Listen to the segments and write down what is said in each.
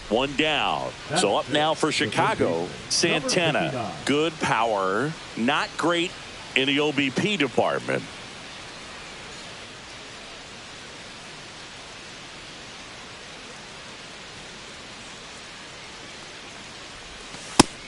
One down. So up now for Chicago, Santana. Good power, not great in the OBP department.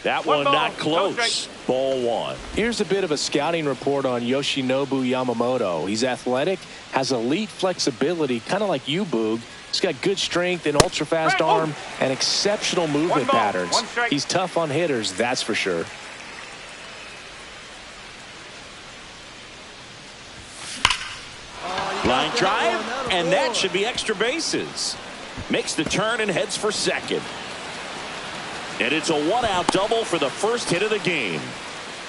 That one not close. Ball one. Here's a bit of a scouting report on Yoshinobu Yamamoto. He's athletic, has elite flexibility, kind of like you, Boog. He's got good strength, an ultra-fast arm, and exceptional movement patterns. He's tough on hitters, that's for sure. Line drive, and that should be extra bases. Makes the turn and heads for second. And it's a one-out double for the first hit of the game.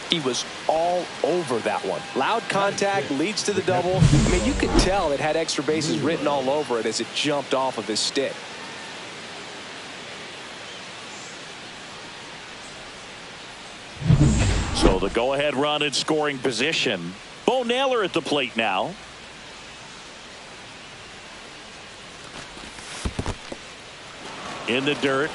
He was all over that one. Loud contact leads to the double. I mean, you could tell it had extra bases written all over it as it jumped off of his stick. So the go-ahead run in scoring position. Bo Naylor at the plate now. In the dirt.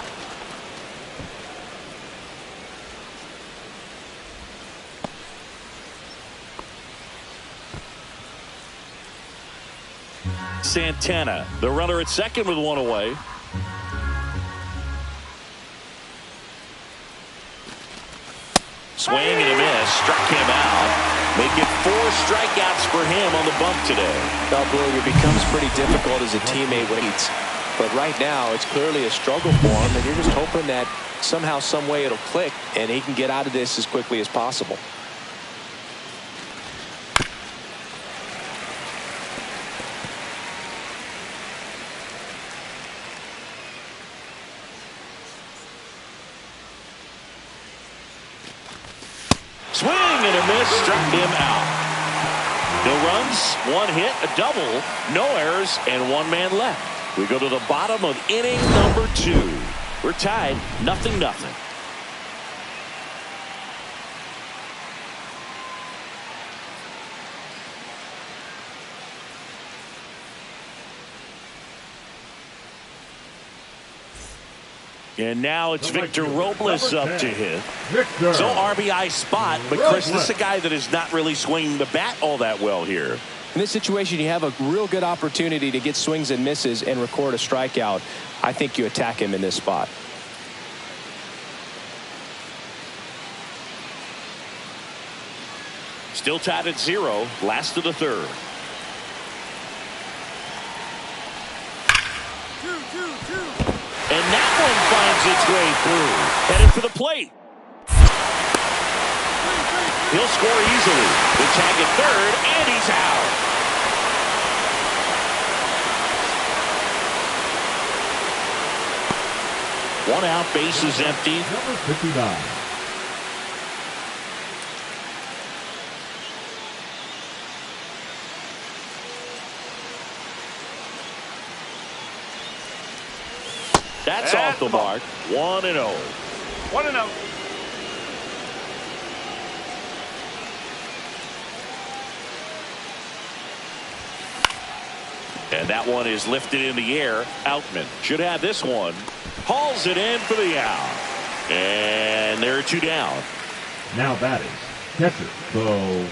Santana, the runner at second with one away. Swing and a miss, struck him out. Make it 4 strikeouts for him on the bump today. Now, Boog, it becomes pretty difficult as a teammate when he's, but right now it's clearly a struggle for him, and you're just hoping that somehow, some way it'll click and he can get out of this as quickly as possible. Swing and a miss, struck him out. No runs, 1 hit, a double, no errors, and 1 man left. We go to the bottom of inning number 2. We're tied, 0-0. And now it's Victor Robles up to hit. So RBI spot, but Chris, this is a guy that is not really swinging the bat all that well here. In this situation, you have a real good opportunity to get swings and misses and record a strikeout. I think you attack him in this spot. Still tied at 0, last of the third. 2-2-2. And that one finds its way through. Headed for the plate. He'll score easily. The tag at third, and he's out. One out, base is empty. Number 59. That's off the mark. 1-0. 1-0. And that one is lifted in the air. Outman should have this one. Hauls it in for the out. And there are 2 down. Now batting, catcher, Bo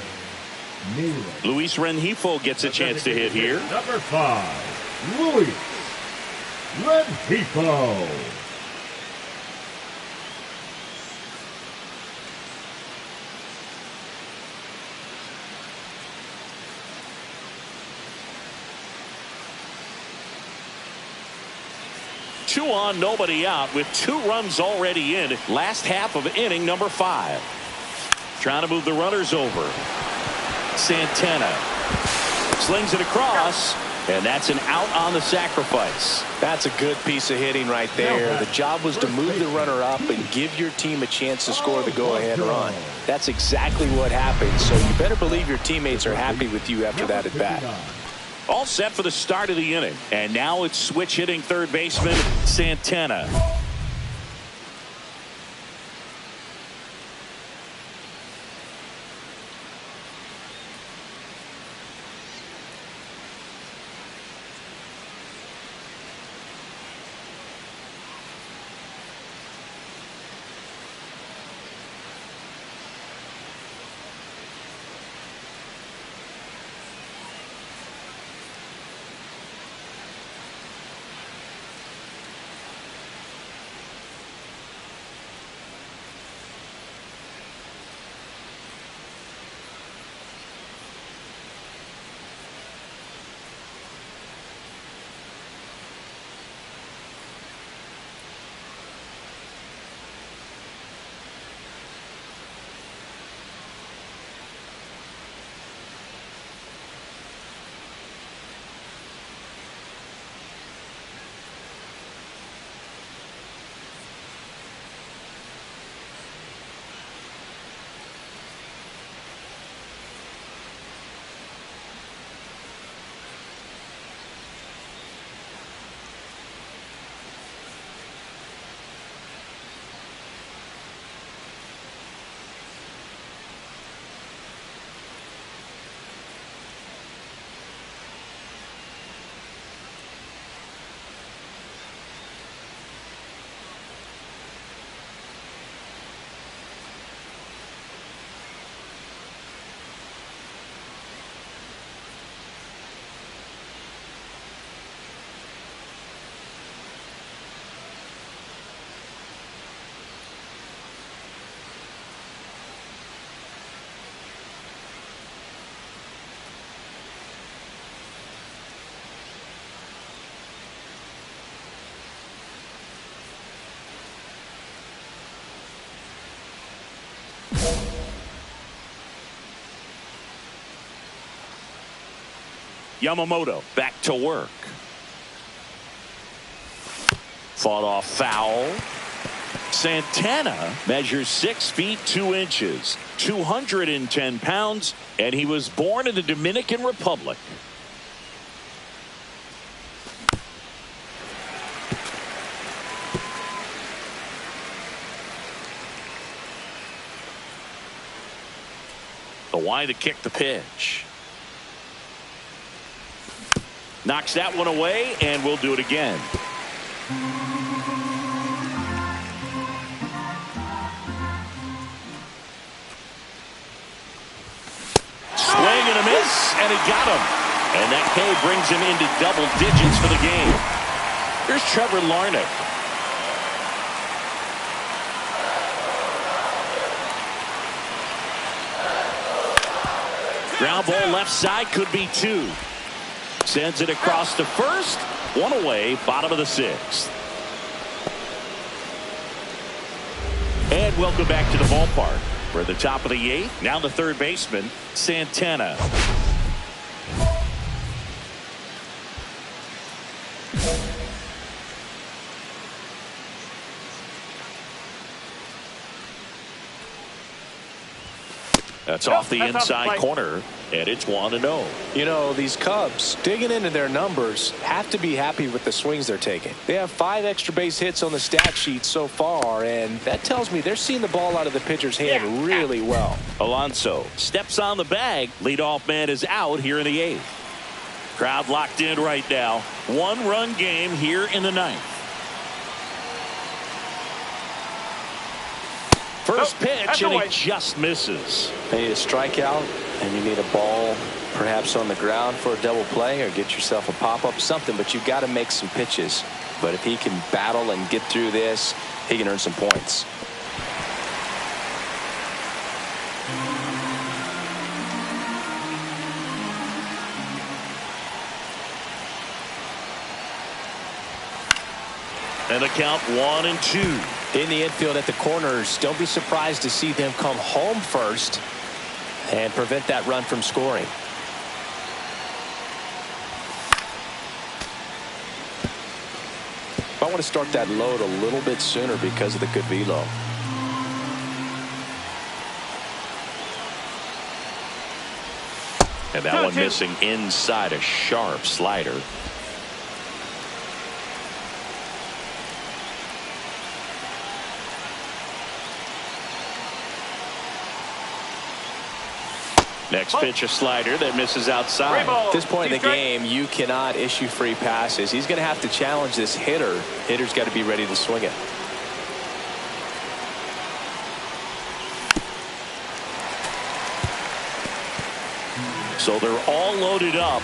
Naylor. Luis Rengifo gets a chance to hit here. Number 5, Luis Rengifo. Two on, nobody out with 2 runs already in. Last half of inning number 5. Trying to move the runners over. Santana slings it across, and that's an out on the sacrifice. That's a good piece of hitting right there. The job was to move the runner up and give your team a chance to score the go-ahead run. That's exactly what happened, so you better believe your teammates are happy with you after that at-bat. All set for the start of the inning. And now it's switch hitting third baseman Santana. Yamamoto back to work. Fought off foul. Santana measures 6 feet 2 inches, 210 pounds, and he was born in the Dominican Republic. The wide to kick the pitch. Knocks that one away, and we'll do it again. Swing and a miss, and he got him. And that K brings him into double digits for the game. Here's Trevor Larnach. Ground ball left side, could be 2. Sends it across to first. 1 away, bottom of the 6th. And welcome back to the ballpark. We're at the top of the 8th. Now the third baseman, Santana. That's off the inside corner, and it's 1-0. You know, these Cubs, digging into their numbers, have to be happy with the swings they're taking. They have 5 extra base hits on the stat sheet so far, and that tells me they're seeing the ball out of the pitcher's hand really well. Alonso steps on the bag. Leadoff man is out here in the 8th. Crowd locked in right now. 1-run game here in the 9th. First pitch, and he just misses. You need a strikeout, and you need a ball perhaps on the ground for a double play, or get yourself a pop-up, something, but you've got to make some pitches. But if he can battle and get through this, he can earn some points. And the count 1-2. In the infield at the corners, don't be surprised to see them come home first and prevent that run from scoring. I want to start that load a little bit sooner because of the good velo. And that one missing inside, a sharp slider. Next pitch, a slider that misses outside. At this point in the game, you cannot issue free passes. He's going to have to challenge this hitter. Hitter's got to be ready to swing it. So they're all loaded up.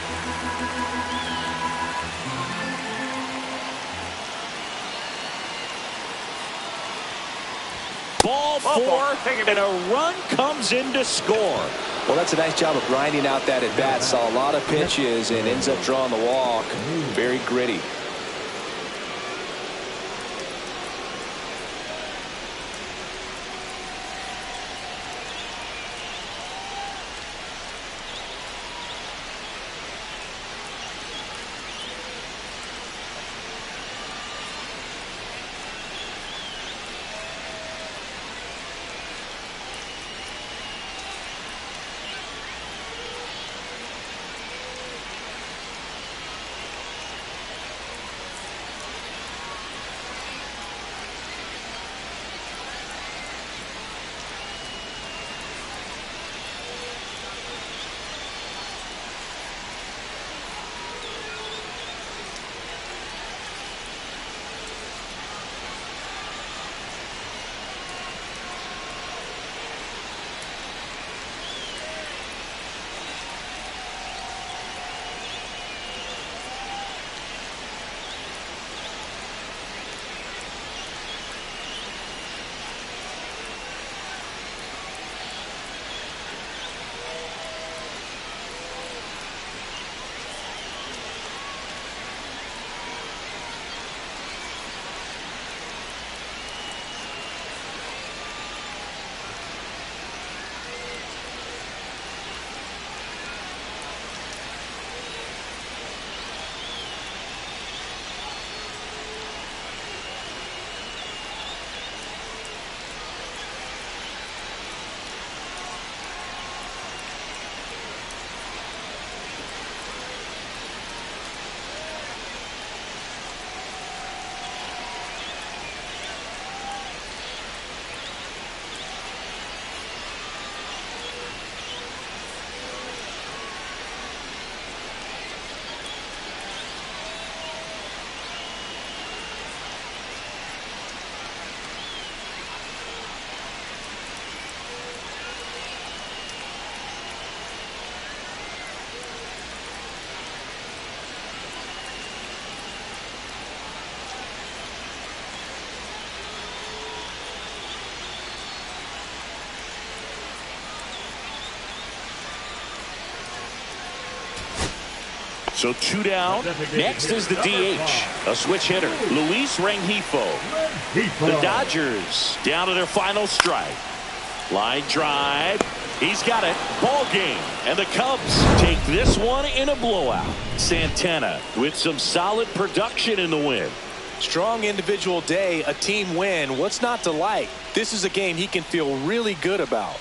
Ball 4, and a run comes in to score. Well, that's a nice job of grinding out that at bat. Saw a lot of pitches and ends up drawing the walk. Very gritty. So 2 down. Next is the DH, a switch hitter, Luis Rengifo. The Dodgers down to their final strike. Line drive. He's got it. Ball game. And the Cubs take this one in a blowout. Santana with some solid production in the win. Strong individual day, a team win. What's not to like? This is a game he can feel really good about.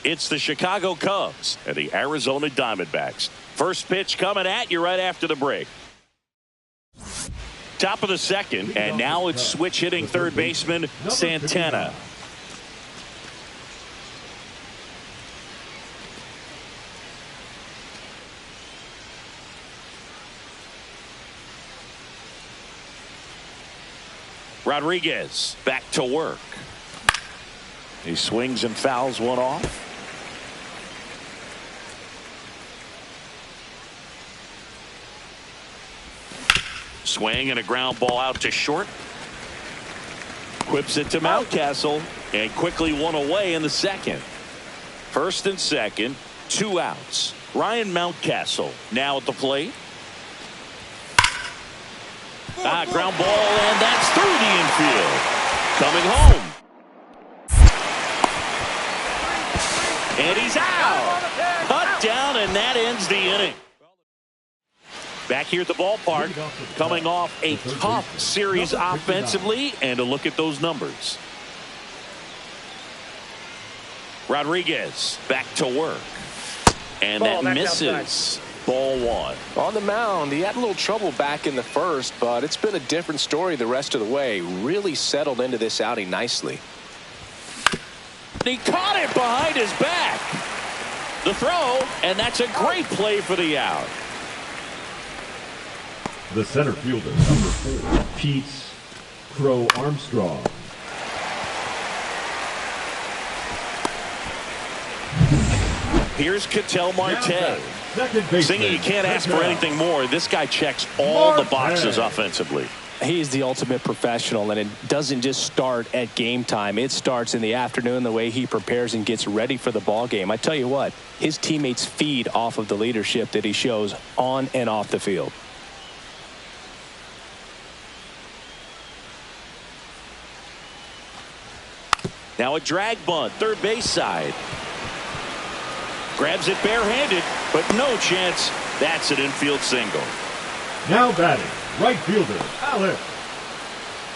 It's the Chicago Cubs and the Arizona Diamondbacks. First pitch coming at you right after the break. Top of the second, and now it's switch hitting third baseman Santana. Rodriguez back to work. He swings and fouls one off. Swing and a ground ball out to short. Whips it to Mountcastle and quickly one away in the second. First and second, 2 outs. Ryan Mountcastle now at the plate. Ground ball, and that's through the infield. Coming home. And he's out. Cut down, and that ends the inning. Back here at the ballpark, coming off a tough series offensively, and a look at those numbers. Rodriguez back to work, and that misses. Ball one. On the mound, he had a little trouble back in the first, but it's been a different story the rest of the way. Really settled into this outing nicely. He caught it behind his back. The throw, and that's a great play for the out. The center fielder, number 4, Pete Crow Armstrong. Here's Ketel Marte. Singing, you can't ask for anything more. This guy checks all the boxes offensively. He's the ultimate professional, and it doesn't just start at game time. It starts in the afternoon, the way he prepares and gets ready for the ball game. I tell you what, his teammates feed off of the leadership that he shows on and off the field. Now a drag bunt, third base side. Grabs it barehanded, but no chance. That's an infield single. Now batting, right fielder, Alex.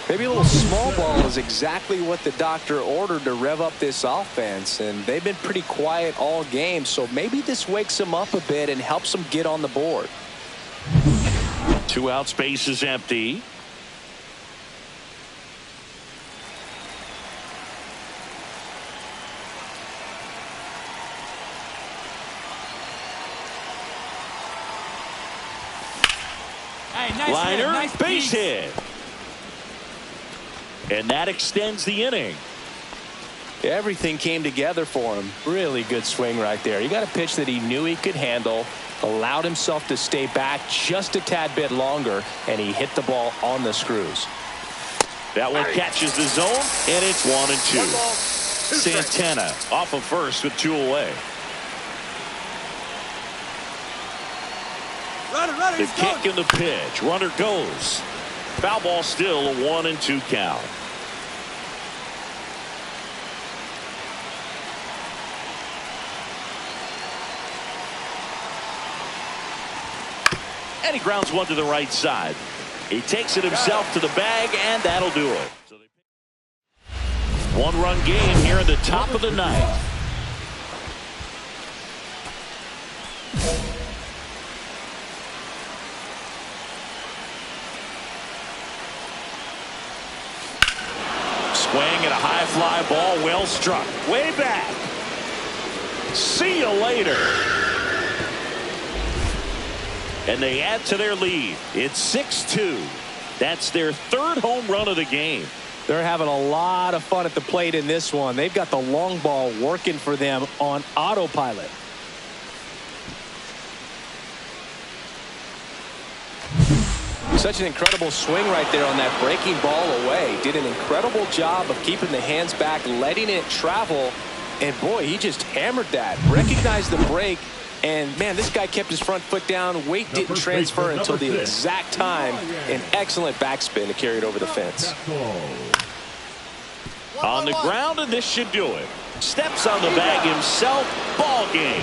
Maybe a little small ball is exactly what the doctor ordered to rev up this offense, and they've been pretty quiet all game, so maybe this wakes them up a bit and helps them get on the board. 2 out, space is empty. Liner, nice base hit. And that extends the inning. Everything came together for him. Really good swing right there. He got a pitch that he knew he could handle, allowed himself to stay back just a tad bit longer, and he hit the ball on the screws. That one catches the zone, and it's 1-2. Santana off of first with 2 away. The kick and the pitch. Runner goes. Foul ball, still a 1-2 count. And he grounds one to the right side. He takes it himself to the bag, and that'll do it. 1-run game here in the top of the ninth. Swing and a high fly ball, well struck. Way back. See you later. And they add to their lead. It's 6-2. That's their 3rd home run of the game. They're having a lot of fun at the plate in this one. They've got the long ball working for them on autopilot. Such an incredible swing right there on that breaking ball away. Did an incredible job of keeping the hands back, letting it travel. And boy, he just hammered that. Recognized the break. And man, this guy kept his front foot down. Weight didn't transfer until the exact time. An excellent backspin to carry it over the fence. On the ground, and this should do it. Steps on the bag himself. Ball game.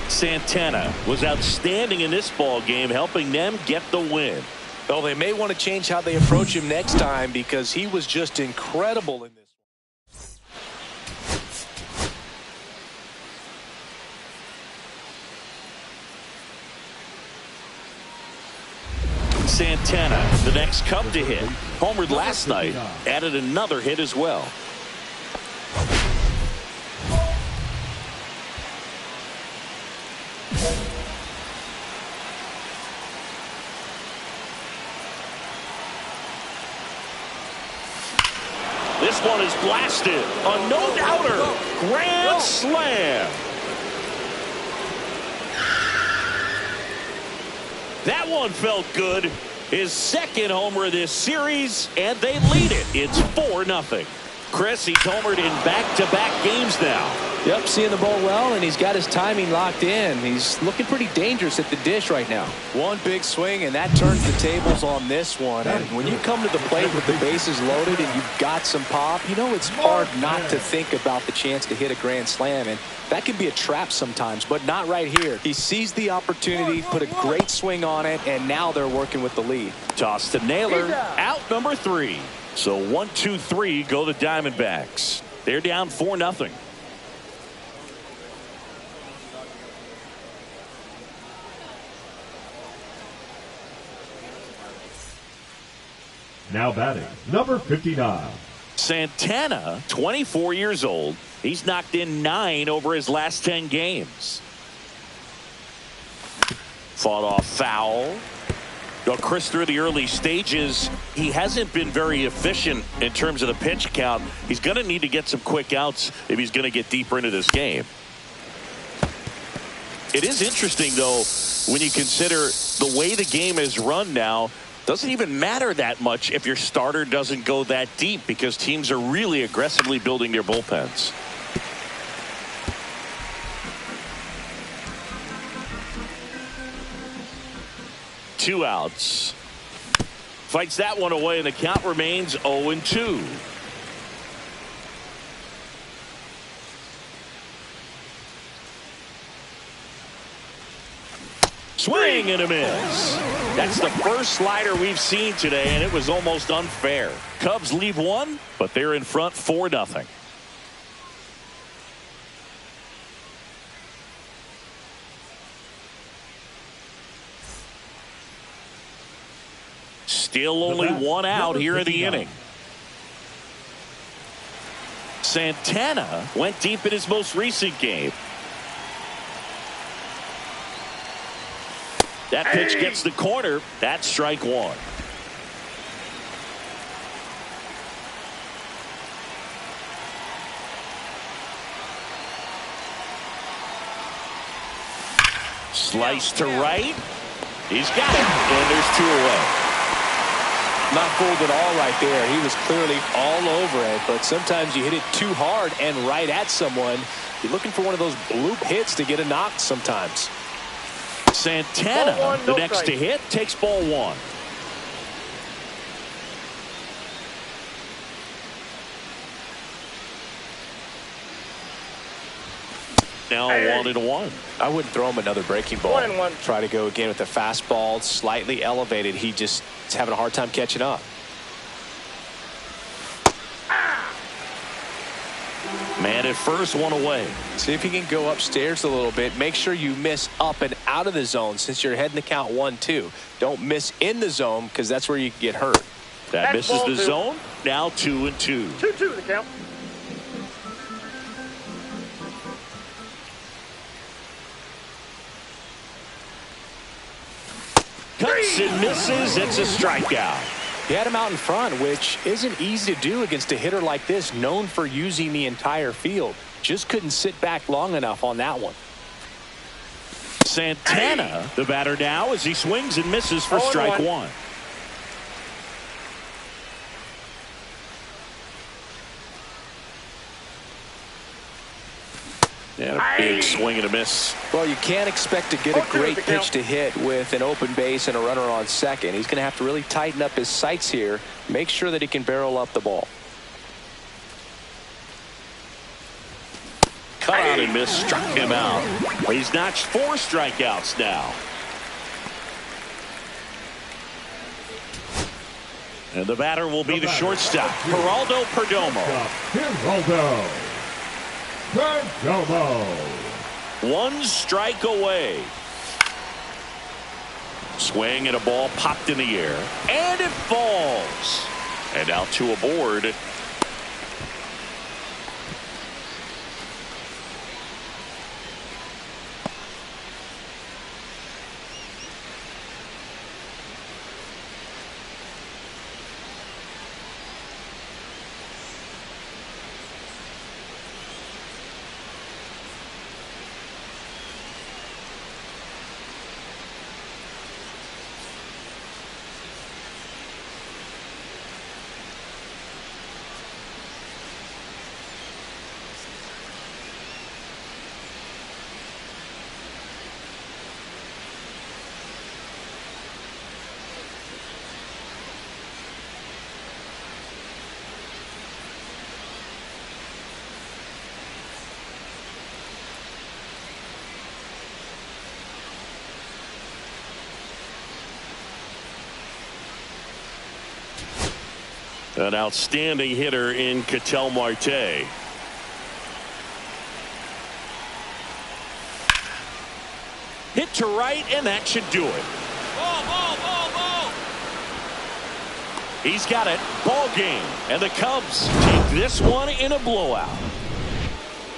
Santana was outstanding in this ball game, helping them get the win. Well, they may want to change how they approach him next time, because he was just incredible in this. Santana, the next Cub to hit. Homered last night, added another hit as well. This one is blasted. A no-doubter. Grand slam. That one felt good. His 2nd homer of this series, and they lead it. It's 4-0. Chris, he's homered in back-to-back games now. Yep, seeing the ball well, and he's got his timing locked in. He's looking pretty dangerous at the dish right now. One big swing, and that turns the tables on this one. And when you come to the plate with the bases loaded and you've got some pop, you know it's hard not to think about the chance to hit a grand slam. And that can be a trap sometimes, but not right here. He sees the opportunity, put a great swing on it, and now they're working with the lead. Toss to Naylor, out number 3. So 1, 2, 3 go the Diamondbacks. They're down 4-0. Now batting, number 59. Santana, 24 years old. He's knocked in 9 over his last 10 games. Fought off foul. Well, Chris, through the early stages, he hasn't been very efficient in terms of the pitch count. He's going to need to get some quick outs if he's going to get deeper into this game. It is interesting, though, when you consider the way the game is run now. Doesn't even matter that much if your starter doesn't go that deep because teams are really aggressively building their bullpens. Two outs. Fights that one away, and the count remains 0-2. Swing and a miss. That's the first slider we've seen today, and it was almost unfair. Cubs leave one, but they're in front 4-0. Still only one out here in the inning. Santana went deep in his most recent game. That pitch gets the corner. That's strike 1. Slice to right. He's got it. And there's 2 away. Not fooled at all right there. He was clearly all over it, but sometimes you hit it too hard and right at someone. You're looking for one of those bloop hits to get a knock sometimes. Santana, the next to hit, takes ball 1. Now 1-1. I wouldn't throw him another breaking ball. 1-1. Try to go again with the fastball, slightly elevated. He just is having a hard time catching up. Man at first, 1 away. See if you can go upstairs a little bit. Make sure you miss up and out of the zone since you're heading the count 1-2. Don't miss in the zone because that's where you can get hurt. That misses the zone. Now 2-2. 2-2 the count. Cuts and misses. It's a strikeout. He had him out in front, which isn't easy to do against a hitter like this, known for using the entire field. Just couldn't sit back long enough on that one. Santana, the batter now, as he swings and misses for strike 1. And a big swing and a miss. Well, you can't expect to get a great pitch to hit with an open base and a runner on second. He's going to have to really tighten up his sights here. Make sure that he can barrel up the ball. Cut out and miss, struck him out. He's notched 4 strikeouts now. And the batter will be the shortstop, Geraldo Perdomo. One strike away. Swing and a ball popped in the air. And it falls. And now 2 aboard. An outstanding hitter in Ketel Marte. Hit to right, and that should do it. Ball, ball, ball, ball. He's got it. Ball game. And the Cubs take this one in a blowout.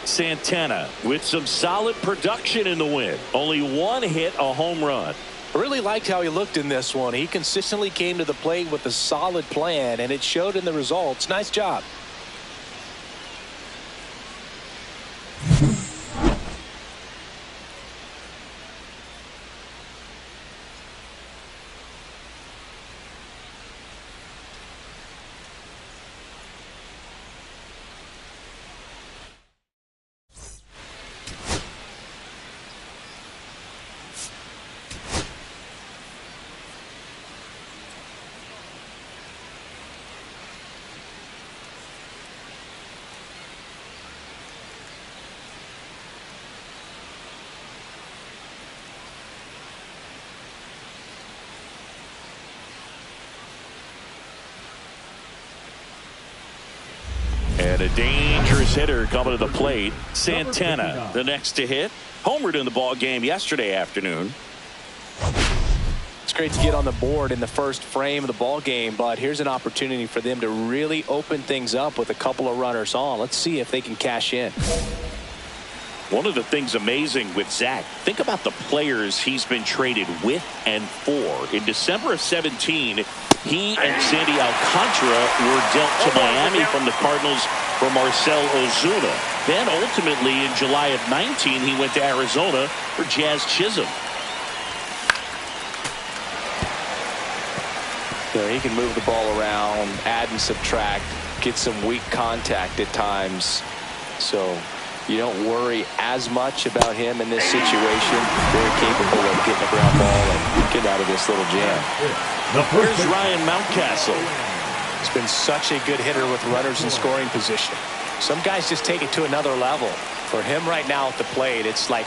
Santana with some solid production in the win. Only one hit, a home run. I really liked how he looked in this one. He consistently came to the plate with a solid plan, and it showed in the results. Nice job. And a dangerous hitter coming to the plate. Santana, the next to hit. Homered in the ball game yesterday afternoon. It's great to get on the board in the first frame of the ball game, but here's an opportunity for them to really open things up with a couple of runners on. Let's see if they can cash in. One of the things amazing with Zach, think about the players he's been traded with and for. In December of 17, he and Sandy Alcantara were dealt to Miami from the Cardinals for Marcell Ozuna. Then ultimately in July of 19, he went to Arizona for Jazz Chisholm. So he can move the ball around, add and subtract, get some weak contact at times. So you don't worry as much about him in this situation. Very capable of getting a ground ball and get out of this little jam. Here's Ryan Mountcastle. He's been such a good hitter with runners in scoring position. Some guys just take it to another level. For him right now at the plate, it's like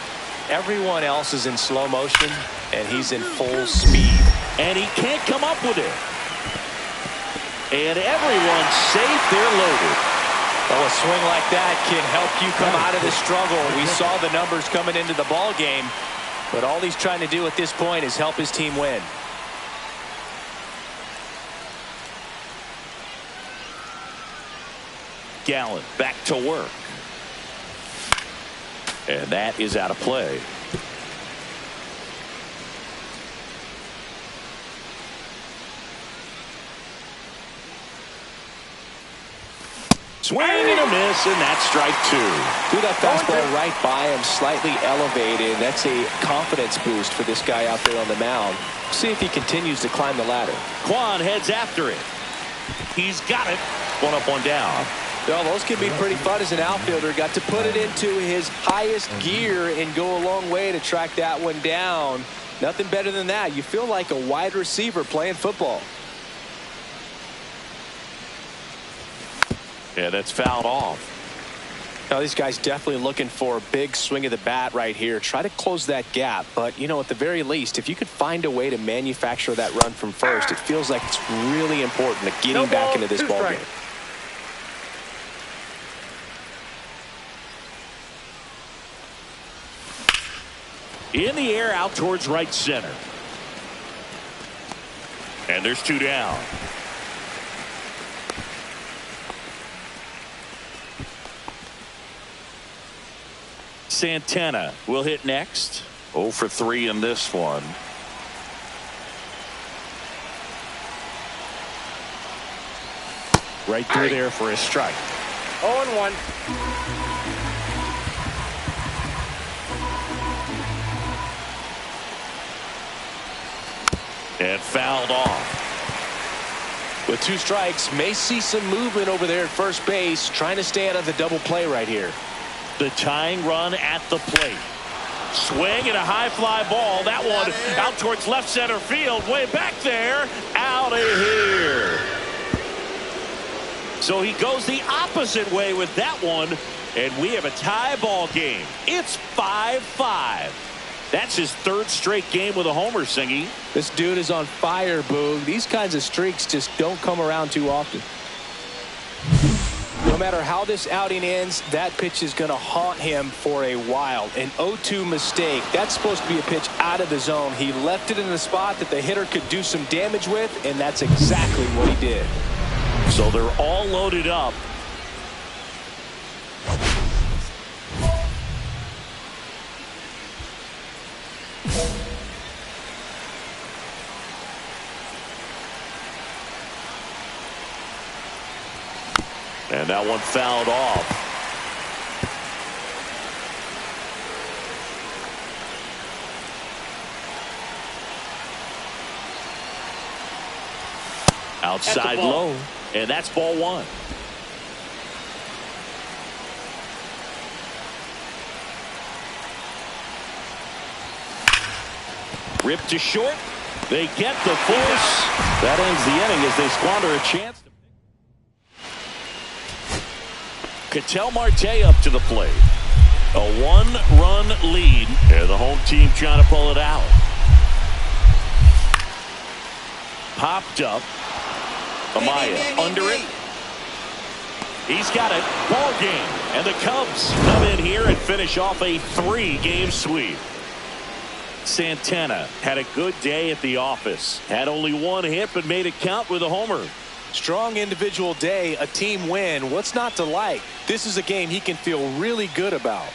everyone else is in slow motion and he's in full speed. And he can't come up with it. And everyone's safe. They're loaded. Well, a swing like that can help you come out of the struggle. We saw the numbers coming into the ball game, but all he's trying to do at this point is help his team win. Gallen back to work. And that is out of play. Swing and a miss, and that's strike two. Threw that fastball right by him, slightly elevated. That's a confidence boost for this guy out there on the mound. See if he continues to climb the ladder. Quan heads after it. He's got it. One up, one down. Well, those can be pretty fun as an outfielder. Got to put it into his highest gear and go a long way to track that one down. Nothing better than that. You feel like a wide receiver playing football. Yeah, that's fouled off. Now, these guys definitely looking for a big swing of the bat right here. Try to close that gap. But, you know, at the very least, if you could find a way to manufacture that run from first, it feels like it's really important to getting back into this ball game. In the air, out towards right center. And there's two down. Santana will hit next. 0 for 3 in this one. Right through there for a strike. 0-1. And fouled off. With 2 strikes, may see some movement over there at first base, trying to stay out of the double play right here. The tying run at the plate. Swing and a high fly ball. That one out towards left center field. Way back there. Out of here. So he goes the opposite way with that one. And we have a tie ball game. It's 5-5. That's his 3rd straight game with a homer, Singy. This dude is on fire, Boog. These kinds of streaks just don't come around too often. No matter how this outing ends, that pitch is going to haunt him for a while. An 0-2 mistake. That's supposed to be a pitch out of the zone. He left it in the spot that the hitter could do some damage with, and that's exactly what he did. So they're all loaded up. And that one fouled off. Outside low. And that's ball one. Ripped to short. They get the force. That ends the inning as they squander a chance. Ketel Marte up to the plate. A one-run lead. And the home team trying to pull it out. Popped up. Amaya under it. He's got it. Ball game. And the Cubs come in here and finish off a 3-game sweep. Santana had a good day at the office. Had only one hit but made it count with a homer. Strong individual day, a team win. What's not to like? This is a game he can feel really good about.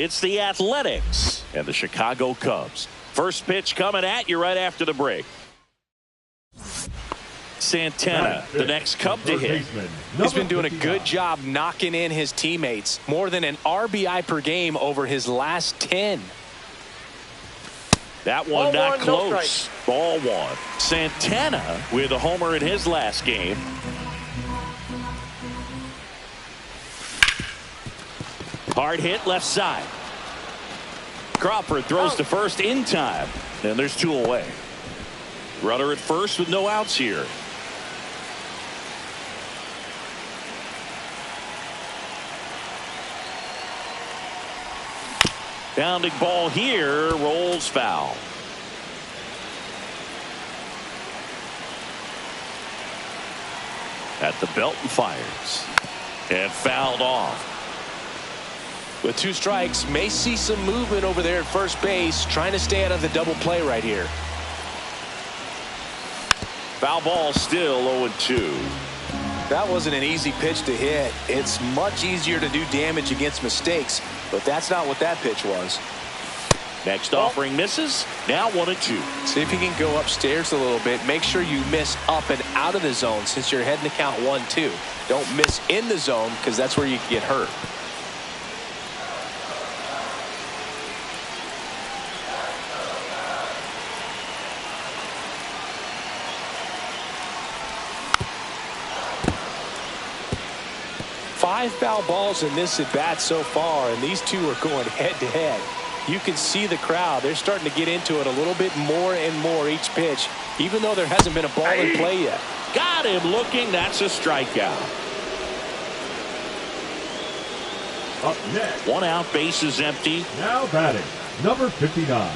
It's the Athletics and the Chicago Cubs. First pitch coming at you right after the break. Santana, the next Cub to hit. He's been doing a good job knocking in his teammates. More than an RBI per game over his last 10. That one not close. Ball one. Santana with a homer in his last game. Hard hit left side. Crawford throws to first in time. And there's 2 away. Runner at first with no outs here. Bounding ball here, rolls foul. At the belt and fires. And fouled off. With 2 strikes, may see some movement over there at first base, trying to stay out of the double play right here. Foul ball still 0-2. That wasn't an easy pitch to hit. It's much easier to do damage against mistakes, but that's not what that pitch was. Next offering misses. Now 1-2. See if you can go upstairs a little bit. Make sure you miss up and out of the zone since you're heading to count 1-2. Don't miss in the zone because that's where you can get hurt. Five foul balls in this at bat so far, and these two are going head to head. You can see the crowd. They're starting to get into it a little bit more and more each pitch, even though there hasn't been a ball in play yet. Got him looking. That's a strikeout. Up next. 1 out, base is empty. Now batting, number 59.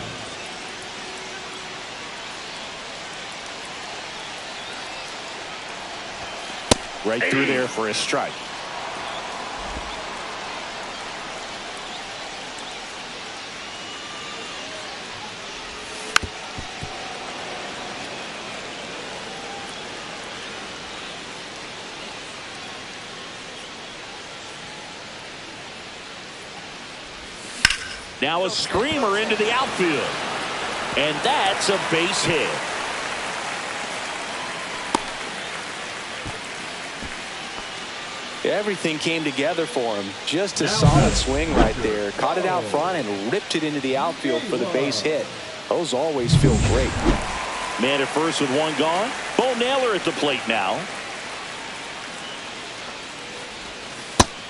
Right through there for a strike. Now a screamer into the outfield. And that's a base hit. Everything came together for him. Just a solid swing right there. Caught it out front and ripped it into the outfield for the base hit. Those always feel great. Man at first with 1 gone. Bo Naylor at the plate now.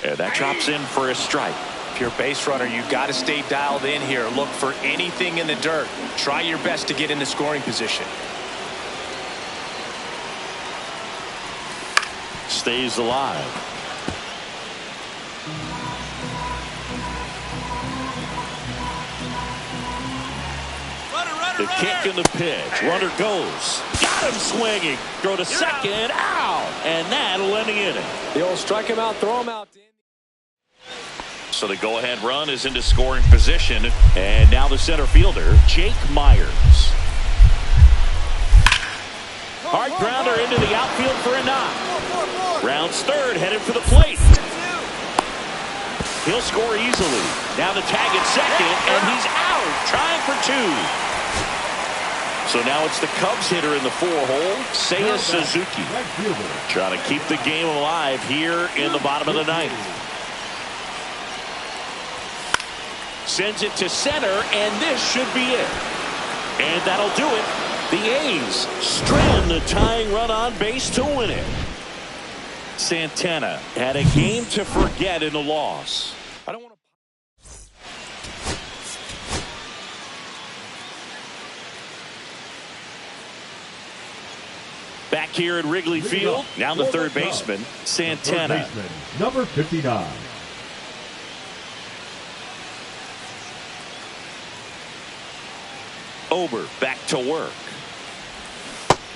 And that drops in for a strike. If you're a base runner, you've got to stay dialed in here. Look for anything in the dirt. Try your best to get into scoring position. Stays alive. The kick and the pitch. Runner goes. Got him swinging. Throw to second. Out. And that'll end the inning. The old strike him out, throw him out. So the go-ahead run is into scoring position. And now the center fielder, Jake Myers. Hard grounder into the outfield for a knock. Rounds third, headed for the plate. He'll score easily. Now the tag at second, and he's out, trying for 2. So now it's the Cubs hitter in the 4-hole, Seiya Suzuki. Trying to keep the game alive here in the bottom of the 9th. Sends it to center, and this should be it. And that'll do it. The A's strand the tying run on base to win it. Santana had a game to forget in the loss. I don't want to. Back here at Wrigley Field, now the third baseman, Santana. Third baseman, number 59. Ober back to work.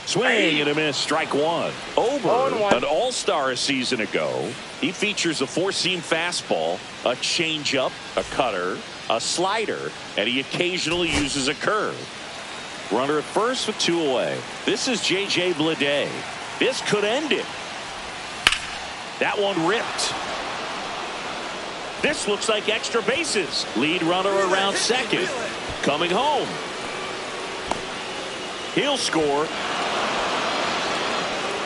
Swing and a miss, strike 1. Ober, an all-star a season ago. He features a 4-seam fastball, a changeup, a cutter, a slider, and he occasionally uses a curve. Runner at first with 2 away. This is J.J. Bleday. This could end it. That one ripped. This looks like extra bases. Lead runner around second. Coming home. He'll score.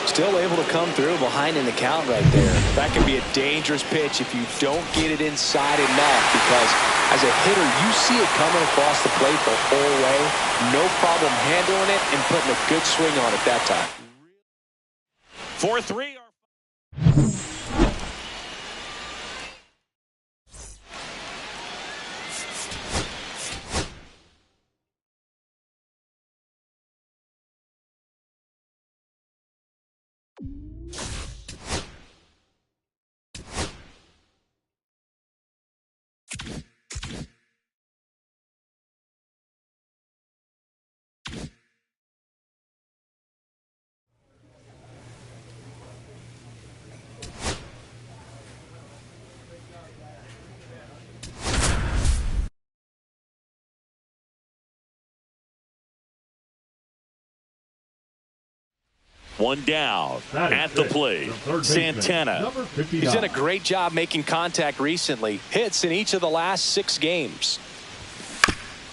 Still able to come through behind in the count right there. That can be a dangerous pitch if you don't get it inside enough, because as a hitter, you see it coming across the plate the whole way. No problem handling it and putting a good swing on it that time. 4-3. One down at the plate. Santana. He's done a great job making contact recently. Hits in each of the last 6 games.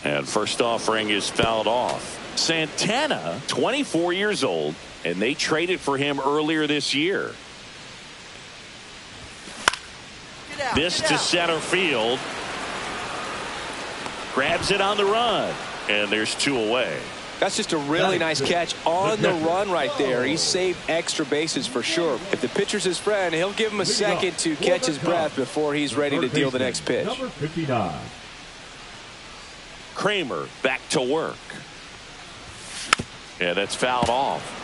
And first offering is fouled off. Santana, 24 years old, and they traded for him earlier this year. This to center field. Grabs it on the run. And there's 2 away. That's just a really nice catch on the run right there. He saved extra bases for sure. If the pitcher's his friend, he'll give him a second to catch his breath before he's ready to deal the next pitch. Number 59. Kramer back to work. Yeah, that's fouled off.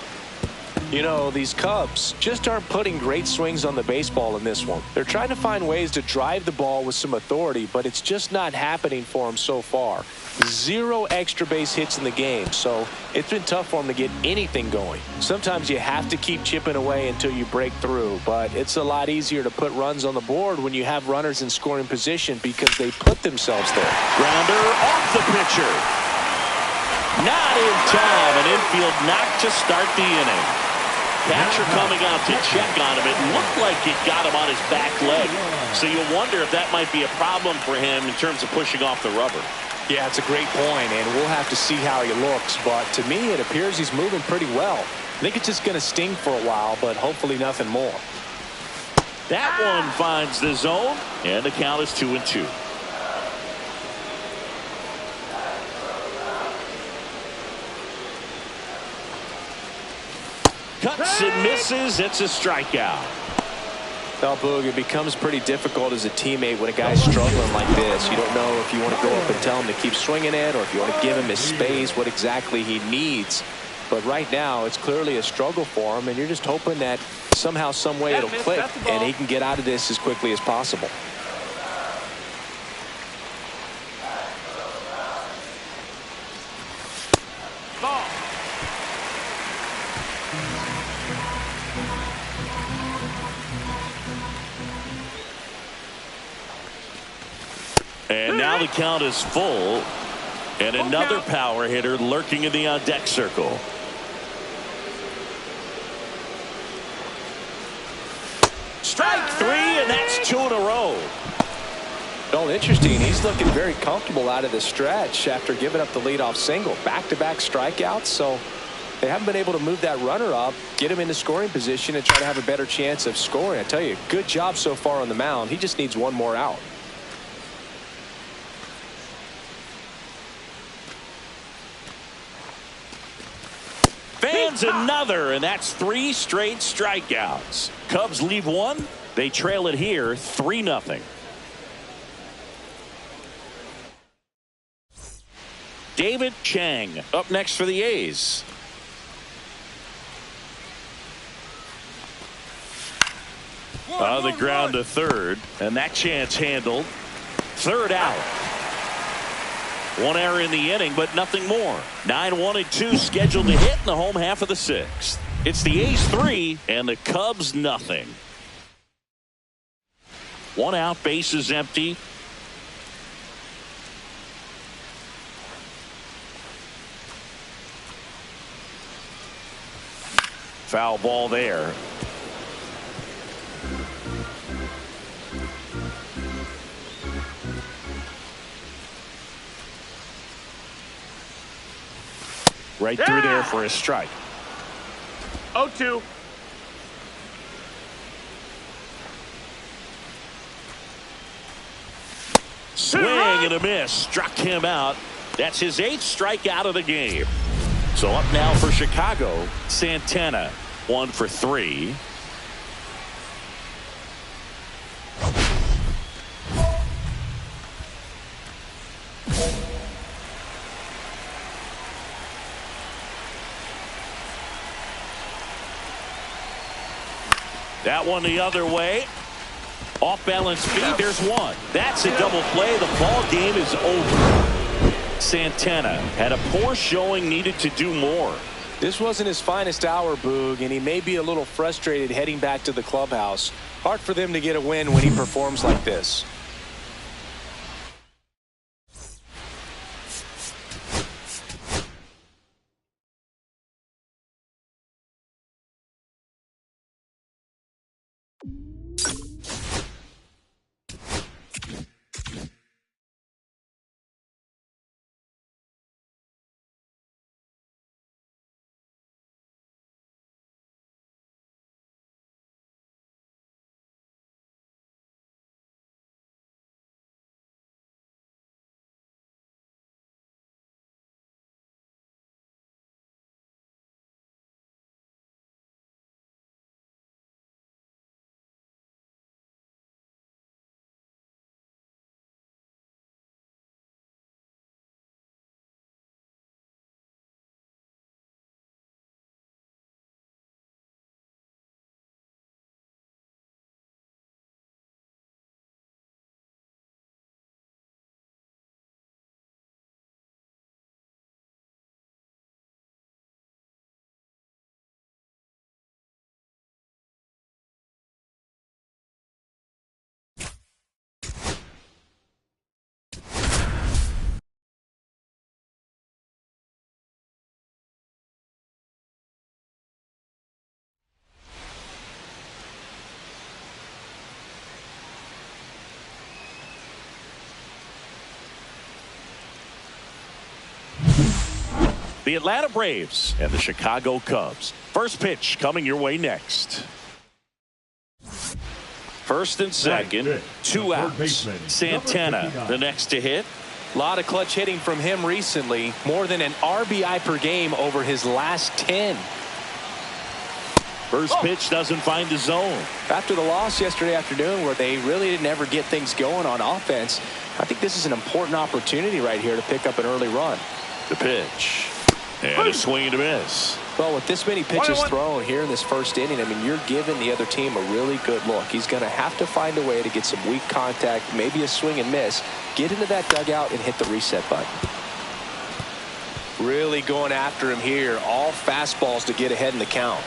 You know, these Cubs just aren't putting great swings on the baseball in this one. They're trying to find ways to drive the ball with some authority, but it's just not happening for them so far. 0 extra base hits in the game, so it's been tough for them to get anything going. Sometimes you have to keep chipping away until you break through, but it's a lot easier to put runs on the board when you have runners in scoring position because they put themselves there. Grounder off the pitcher. Not in time. An infield knock to start the inning. Catcher coming out to check on him. It looked like it got him on his back leg. So you wonder if that might be a problem for him in terms of pushing off the rubber. Yeah, it's a great point, and we'll have to see how he looks. But to me, it appears he's moving pretty well. I think it's just going to sting for a while, but hopefully nothing more. That one finds the zone, and the count is 2-2. Cuts and misses. It's a strikeout. Well, Boog, it becomes pretty difficult as a teammate when a guy's struggling like this. You don't know if you want to go up and tell him to keep swinging it or if you want to give him his space, what exactly he needs. But right now, it's clearly a struggle for him, and you're just hoping that somehow, some way it'll click, and he can get out of this as quickly as possible. And now the count is full. And another power hitter lurking in the on-deck circle. Strike 3, and that's 2 in a row. Well, interesting. He's looking very comfortable out of the stretch after giving up the leadoff single. Back-to-back strikeouts, so they haven't been able to move that runner up, get him into scoring position, and try to have a better chance of scoring. I tell you, good job so far on the mound. He just needs one more out. Fans another, and that's 3 straight strikeouts. Cubs leave 1. They trail it here 3-0. David Chang up next for the A's. On the ground to third, and that chance handled. 3rd out. 1 error in the inning, but nothing more. 9-1-2 scheduled to hit in the home half of the 6th. It's the A's 3 and the Cubs nothing. 1 out, bases empty. Foul ball there. Right through there for a strike. 0-2. Swing and a miss. Struck him out. That's his 8th strikeout of the game. So up now for Chicago, Santana, 1 for 3. That one the other way. Off balance feet. There's one. That's a double play. The ball game is over. Santana had a poor showing, needed to do more. This wasn't his finest hour, Boog, and he may be a little frustrated heading back to the clubhouse. Hard for them to get a win when he performs like this. The Atlanta Braves and the Chicago Cubs. First pitch coming your way next. First and second, 2 outs. Santana, the next to hit. A lot of clutch hitting from him recently. More than an RBI per game over his last 10. First pitch doesn't find the zone. After the loss yesterday afternoon where they really didn't ever get things going on offense, I think this is an important opportunity right here to pick up an early run. The pitch. And a swing and a miss. Well, with this many pitches thrown here in this first inning, I mean, you're giving the other team a really good look. He's going to have to find a way to get some weak contact, maybe a swing and miss, get into that dugout and hit the reset button. Really going after him here. All fastballs to get ahead in the count.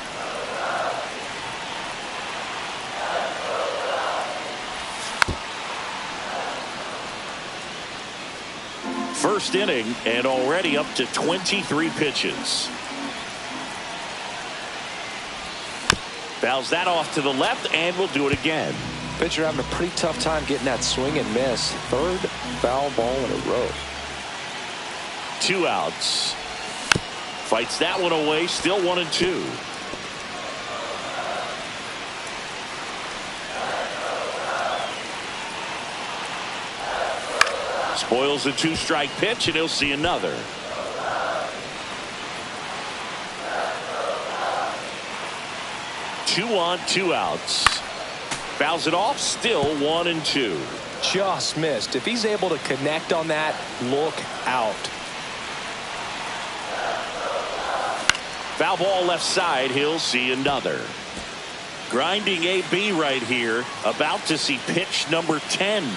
First inning and already up to 23 pitches. Fouls that off to the left and will do it again. Pitcher having a pretty tough time getting that swing and miss. Third foul ball in a row. 2 outs. Fights that one away. Still 1-2. Spoils a 2-strike pitch, and he'll see another. Two on, 2 outs. Fouls it off, still 1-2. Just missed. If he's able to connect on that, look out. Foul ball left side, he'll see another. Grinding AB right here, about to see pitch number 10.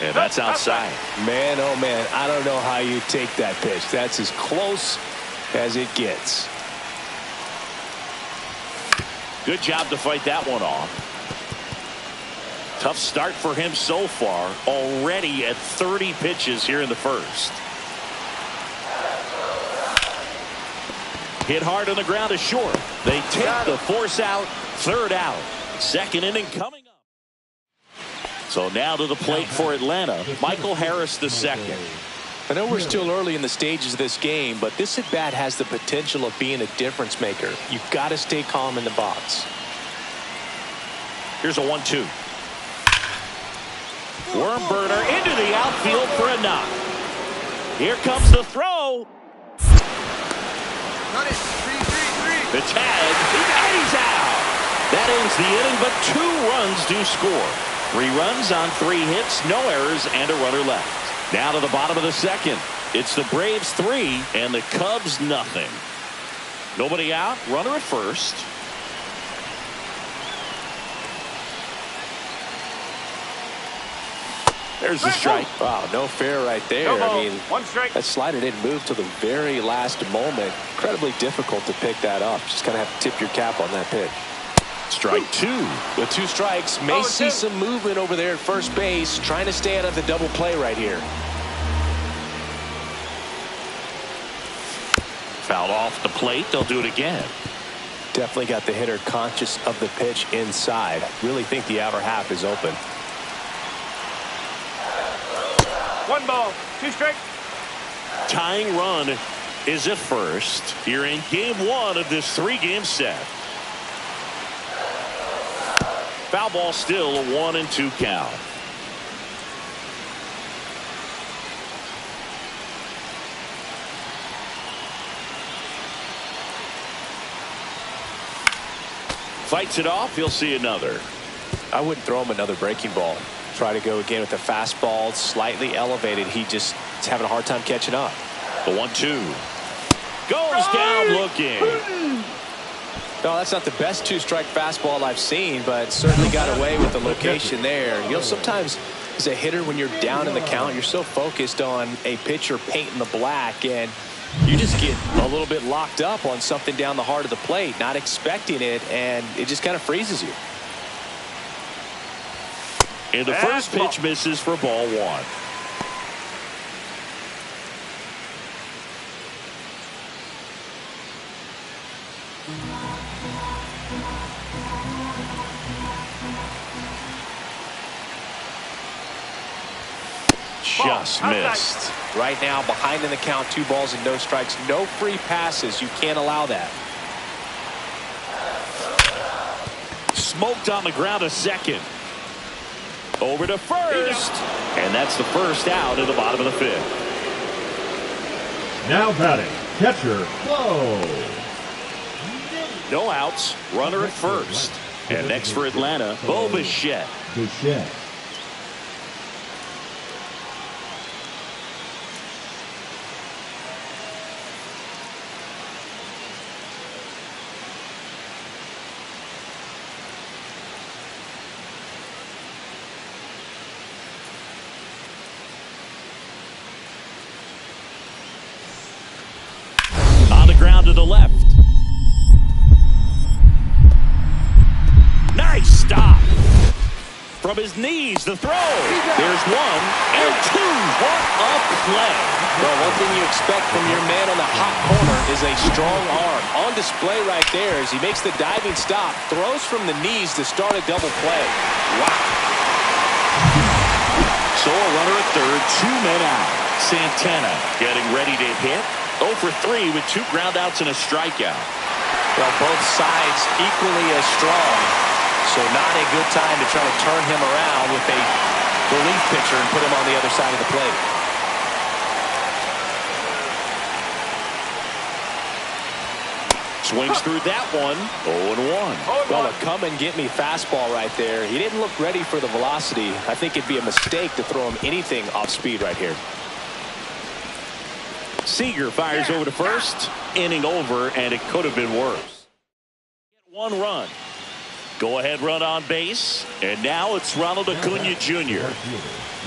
And that's outside. Man, oh man, I don't know how you take that pitch. That's as close as it gets. Good job to fight that one off. Tough start for him so far. Already at 30 pitches here in the first. Hit hard on the ground is short. They take the force out. Third out. Second inning coming up. So now to the plate for Atlanta. Michael Harris the second. I know we're still early in the stages of this game, but this at-bat has the potential of being a difference maker. You've got to stay calm in the box. Here's a 1-2. Worm burner into the outfield for a knock. Here comes the throw. Got it. 3-3-3. The tag, and he's out. That ends the inning, but 2 runs do score. 3 runs on 3 hits, no errors, and a runner left. Now to the bottom of the second. It's the Braves 3 and the Cubs nothing. Nobody out, runner at first. There's the strike. Wow, no fair right there. No ball. I mean, 1 strike. that slider didn't move till the very last moment. Incredibly difficult to pick that up. Just kind of have to tip your cap on that pitch. Strike 2. With 2 strikes, may see 2. some movement over there at first base, trying to stay out of the double play right here. Fouled off the plate. They'll do it again. Definitely got the hitter conscious of the pitch inside. Really think the outer half is open. 1 ball, 2 strikes. Tying run is at first here in game 1 of this 3-game set. Foul ball, still a 1-2 count. Fights it off. He'll see another. I wouldn't throw him another breaking ball. Try to go again with the fastball, slightly elevated. He just is having a hard time catching up. The 1-2 goes down looking. No, that's not the best 2-strike fastball I've seen, but certainly got away with the location there. You know, sometimes as a hitter, when you're down in the count, you're so focused on a pitcher painting the black, and you just get a little bit locked up on something down the heart of the plate, not expecting it, and it just kind of freezes you. And the first pitch misses for ball 1. Just missed. Right now, behind in the count, 2 balls and no strikes, no free passes. You can't allow that. Smoked on the ground a second. Over to first. And that's the first out in the bottom of the 5th. Now batting, catcher, Flo. No outs. Runner at first. And next for Atlanta, Bo Bichette. Bichette. Ground to the left. Nice stop. From his knees, the throw. There's 1 and 2. What a play. Well, one thing you expect from your man on the hot corner is a strong arm. On display right there as he makes the diving stop, throws from the knees to start a double play. Wow. So a runner at third, 2 men out. Santana getting ready to hit. 0 for 3 with 2 groundouts and a strikeout. Well, both sides equally as strong. So not a good time to try to turn him around with a relief pitcher and put him on the other side of the plate. Swings through that one. 0-1. Well, a come-and-get-me fastball right there. He didn't look ready for the velocity. I think it'd be a mistake to throw him anything off speed right here. Seager fires over to first. Inning over, and it could have been worse. 1 run. Go-ahead run on base. And now it's Ronald Acuna Jr.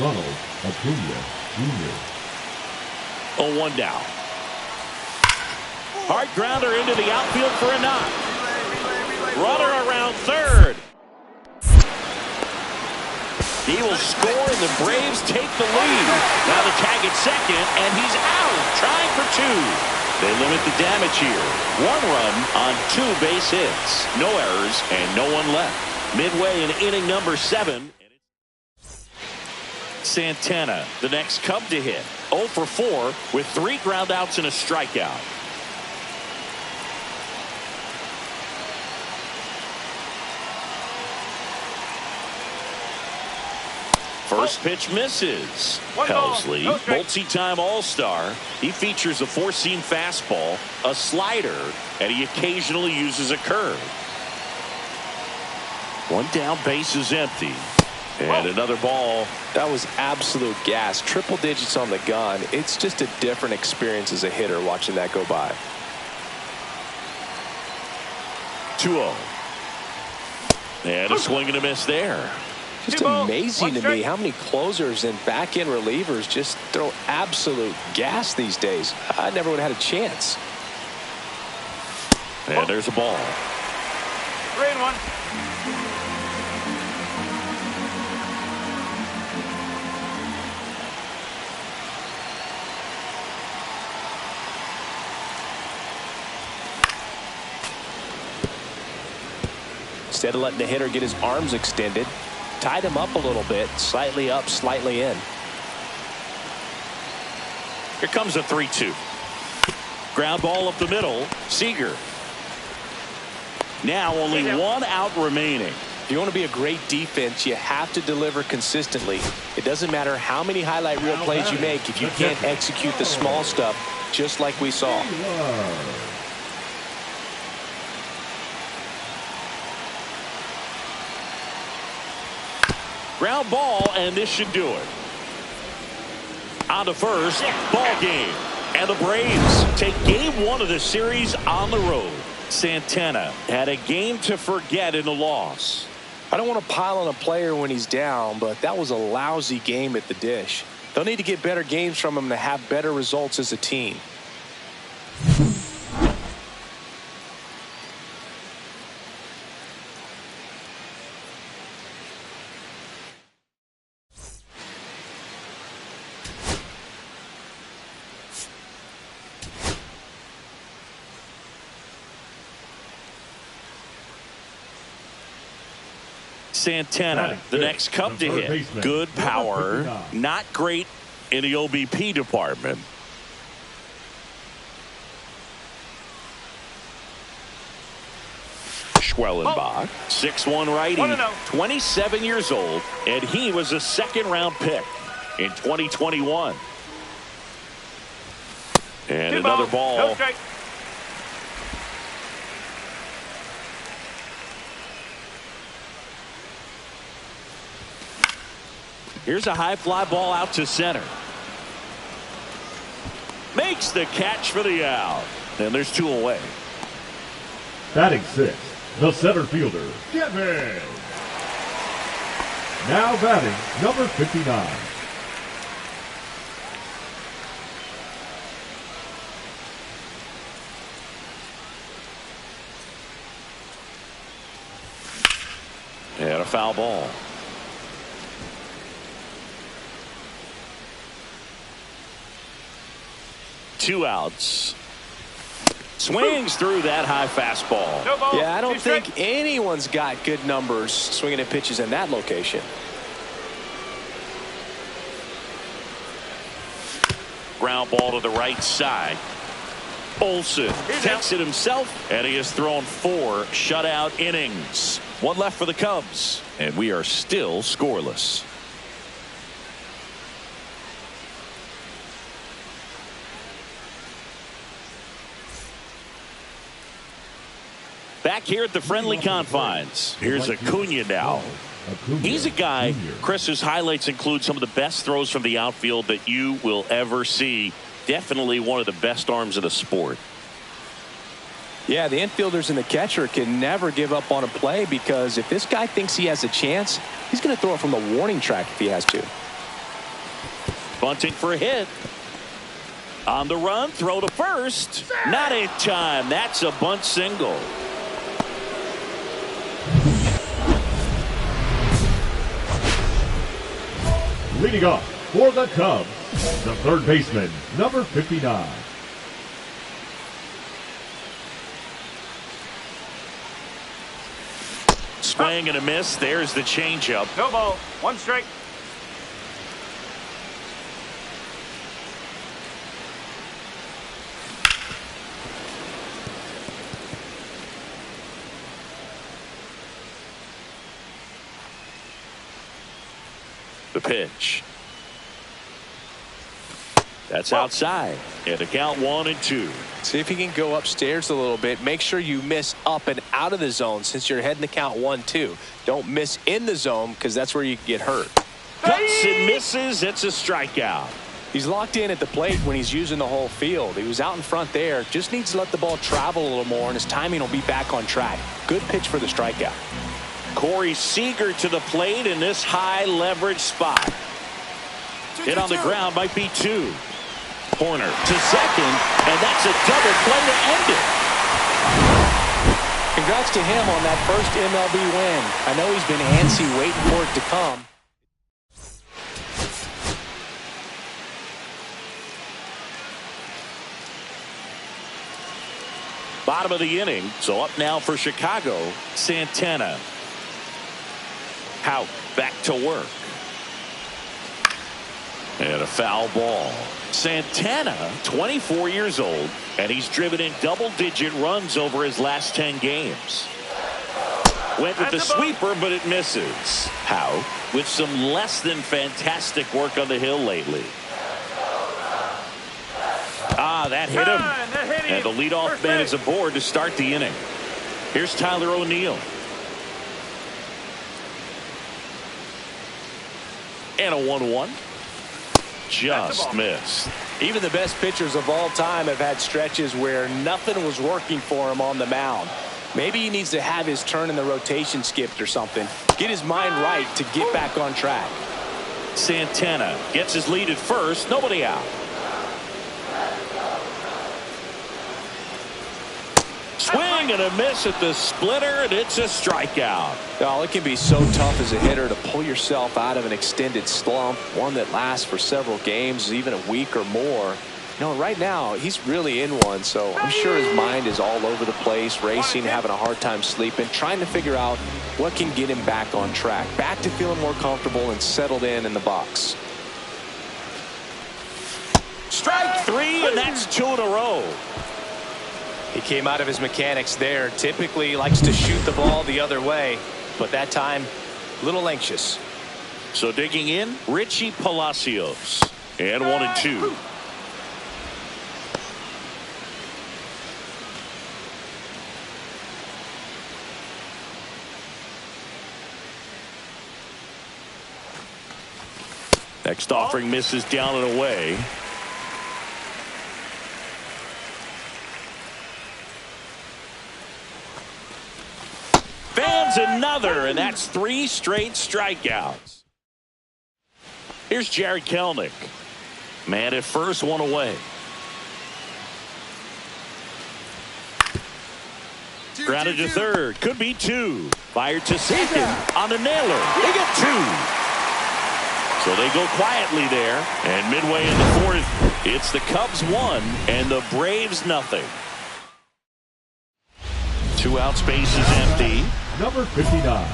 Ronald Acuna Jr. 0-1 down. Hard grounder into the outfield for a knock. Runner around third. He will score, and the Braves take the lead. Now the tag at second, and he's out, trying for 2. They limit the damage here. 1 run on 2 base hits. No errors, and no one left. Midway in inning number 7. Santana, the next Cub to hit. 0 for 4 with 3 ground outs and a strikeout. First pitch misses. Helsley, multi-time All-Star. He features a 4-seam fastball, a slider, and he occasionally uses a curve. 1 down, base is empty. And another ball. That was absolute gas. Triple digits on the gun. It's just a different experience as a hitter watching that go by. 2-0. And a swing and a miss there. Just amazing to me how many closers and back-end relievers just throw absolute gas these days. I never would have had a chance. And there's a ball. 3-1. Instead of letting the hitter get his arms extended, tied him up a little bit, slightly up, slightly in. Here comes a 3-2. Ground ball up the middle. Seager. Now only 1 out remaining. If you want to be a great defense, you have to deliver consistently. It doesn't matter how many highlight reel plays you make if you can't execute the small stuff, just like we saw. Ground ball, and this should do it. On to first, ball game. And the Braves take game 1 of the series on the road. Santana had a game to forget in the loss. I don't want to pile on a player when he's down, but that was a lousy game at the dish. They'll need to get better games from him to have better results as a team. Santana, the next Cub to hit. Good power, not great in the OBP department. Schwellenbach, 6'1" righty, 27 years old, and he was a 2nd-round pick in 2021. And another ball. Here's a high fly ball out to center. Makes the catch for the out. And there's 2 away. Batting 6th, the center fielder, Kevin. Now batting, number 59. And a foul ball. Two outs. Swings through that high fastball. Yeah, I don't think anyone's got good numbers swinging at pitches in that location. Ground ball to the right side. Olsen takes it himself, and he has thrown 4 shutout innings. 1 left for the Cubs, and we are still scoreless. Back here at the friendly confines. Here's Acuna now. He's a guy, Chris, whose highlights include some of the best throws from the outfield that you will ever see. Definitely one of the best arms of the sport. Yeah, the infielders and the catcher can never give up on a play, because if this guy thinks he has a chance, he's going to throw it from the warning track if he has to. Bunting for a hit. On the run, throw to first. Not in time. That's a bunt single. Leading off for the Cubs, the 3rd baseman, number 59. Swing and a miss. There's the changeup. No ball. 1 strike. The pitch. That's outside. And a count 1-2. See if you can go upstairs a little bit. Make sure you miss up and out of the zone since you're heading to count 1-2. Don't miss in the zone because that's where you can get hurt. Cuts and misses. It's a strikeout. He's locked in at the plate when he's using the whole field. He was out in front there. Just needs to let the ball travel a little more, and his timing will be back on track. Good pitch for the strikeout. Corey Seager to the plate in this high leverage spot. Hit on the ground might be 2. Corner to second, and that's a double play to end it. Congrats to him on that first MLB win. I know he's been antsy waiting for it to come. Bottom of the inning, so up now for Chicago, Santana. Houck back to work. And a foul ball. Santana, 24 years old, and he's driven in double-digit runs over his last 10 games. Went with the sweeper, but it misses. Houck with some less than fantastic work on the hill lately. That hit him. And the leadoff man is aboard to start the inning. Here's Tyler O'Neill. And a 1-1. Just missed. Even the best pitchers of all time have had stretches where nothing was working for him on the mound. Maybe he needs to have his turn in the rotation skipped or something. Get his mind right to get back on track. Santana gets his lead at first. Nobody out. Swing and a miss at the splitter, and it's a strikeout. Oh, it can be so tough as a hitter to pull yourself out of an extended slump, one that lasts for several games, even a week or more. You know, right now, he's really in one, so I'm sure his mind is all over the place, racing, having a hard time sleeping, trying to figure out what can get him back on track, back to feeling more comfortable and settled in the box. Strike 3, and that's 2 in a row. He came out of his mechanics there. Typically likes to shoot the ball the other way, but that time a little anxious. So digging in, Richie Palacios. And 1-2. Next offering misses down and away. Fans another, and that's 3 straight strikeouts. Here's Jared Kelenic. Man at first, 1 away. Grounded to third. Could be 2. Fired to second on the nailer. They get 2. So they go quietly there. And midway in the 4th, it's the Cubs 1 and the Braves nothing. 2 out, space is empty. Number 59.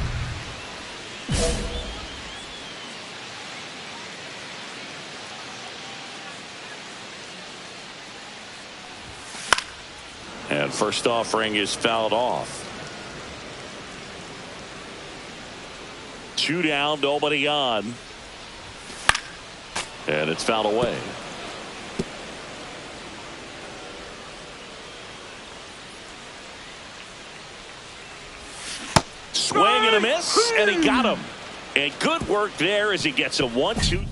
And first offering is fouled off. 2 down, nobody on. And it's fouled away. Swing and a miss, and he got him. And good work there as he gets a 1-2.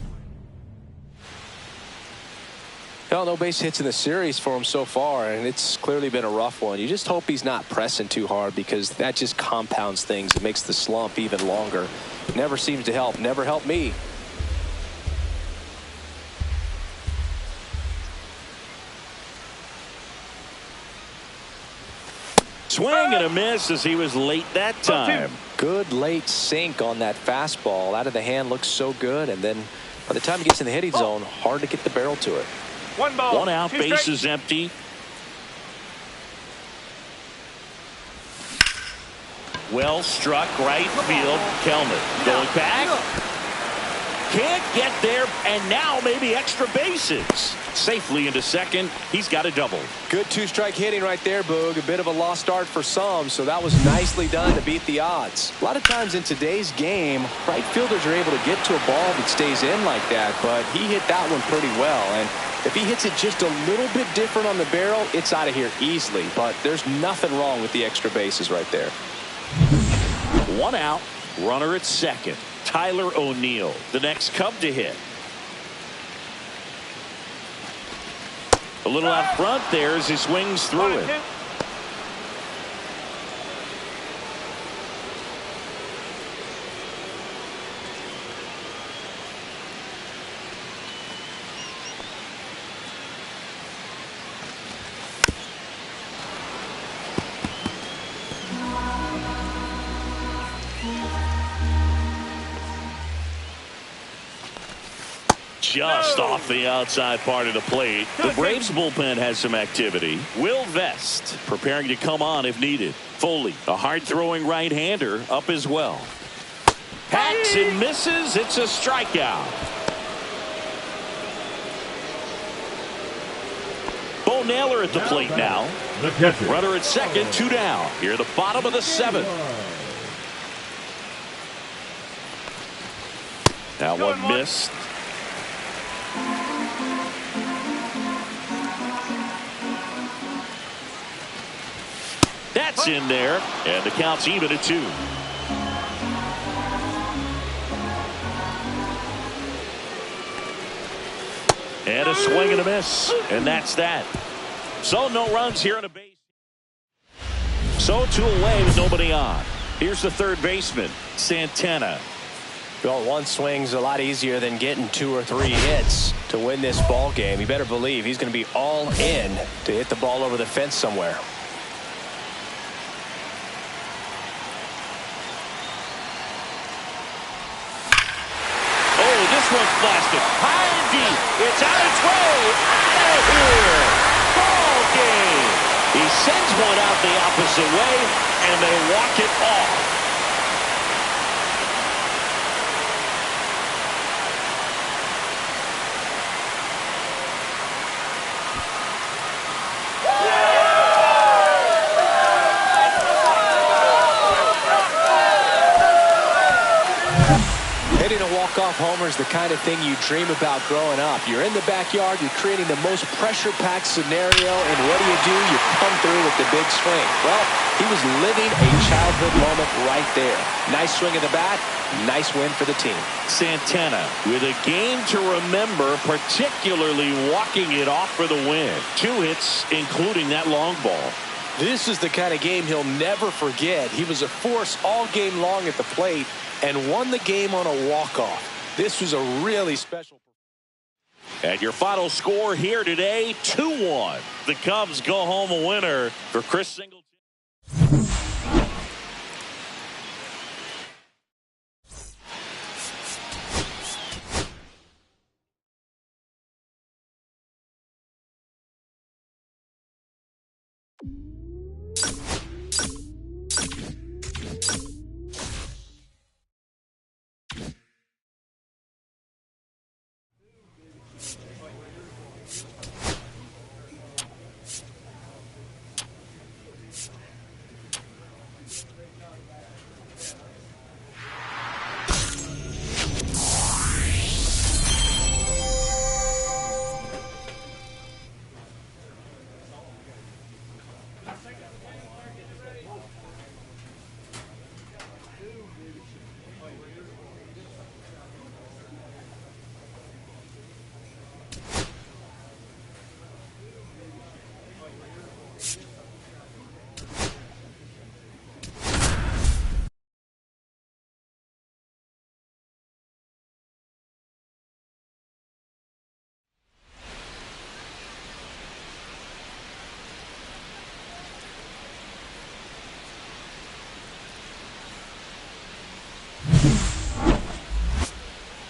Well, no base hits in the series for him so far, and it's clearly been a rough one. You just hope he's not pressing too hard because that just compounds things. It makes the slump even longer. Never seems to help. Never helped me. Swing and a miss as he was late that time. Good late sink on that fastball. Out of the hand looks so good, and then by the time he gets in the hitting zone, hard to get the barrel to it. 1 ball. 1 out, base is empty. Well struck right field. Kelenic going back. can't get there, and now maybe extra bases. Safely into second. He's got a double. Good two-strike hitting right there, Boog. A bit of a lost start for some, so that was nicely done to beat the odds. A lot of times in today's game, right fielders are able to get to a ball that stays in like that, but he hit that one pretty well. And if he hits it just a little bit different on the barrel, it's out of here easily. But there's nothing wrong with the extra bases right there. 1 out, runner at second. Tyler O'Neill, the next Cub to hit. A little out front there as he swings through it. Just off the outside part of the plate. The Braves bullpen has some activity. Will Vest preparing to come on if needed. Foley, a hard-throwing right-hander, up as well. Hacks and misses. It's a strikeout. Bo Naylor at the plate now. Runner at second, 2 down. Here at the bottom of the 7th. That one missed. That's in there, and the count's even at 2. And a swing and a miss, and that's that. So no runs here on a base. So 2 away with nobody on. Here's the third baseman, Santana. Well, 1 swing's a lot easier than getting 2 or 3 hits to win this ball game. You better believe he's going to be all in to hit the ball over the fence somewhere. Oh, this one's blasted. High and deep. It's on its way. Out of here. Ball game. He sends one out the opposite way, and they walk it off. Walk-off homer is the kind of thing you dream about growing up. You're in the backyard, you're creating the most pressure-packed scenario, and what do? You come through with the big swing. Well, he was living a childhood moment right there. Nice swing of the bat, nice win for the team. Santana with a game to remember, particularly walking it off for the win. 2 hits, including that long ball. This is the kind of game he'll never forget. He was a force all game long at the plate and won the game on a walk-off. This was a really special. And your final score here today, 2-1. The Cubs go home a winner for Chris Singleton.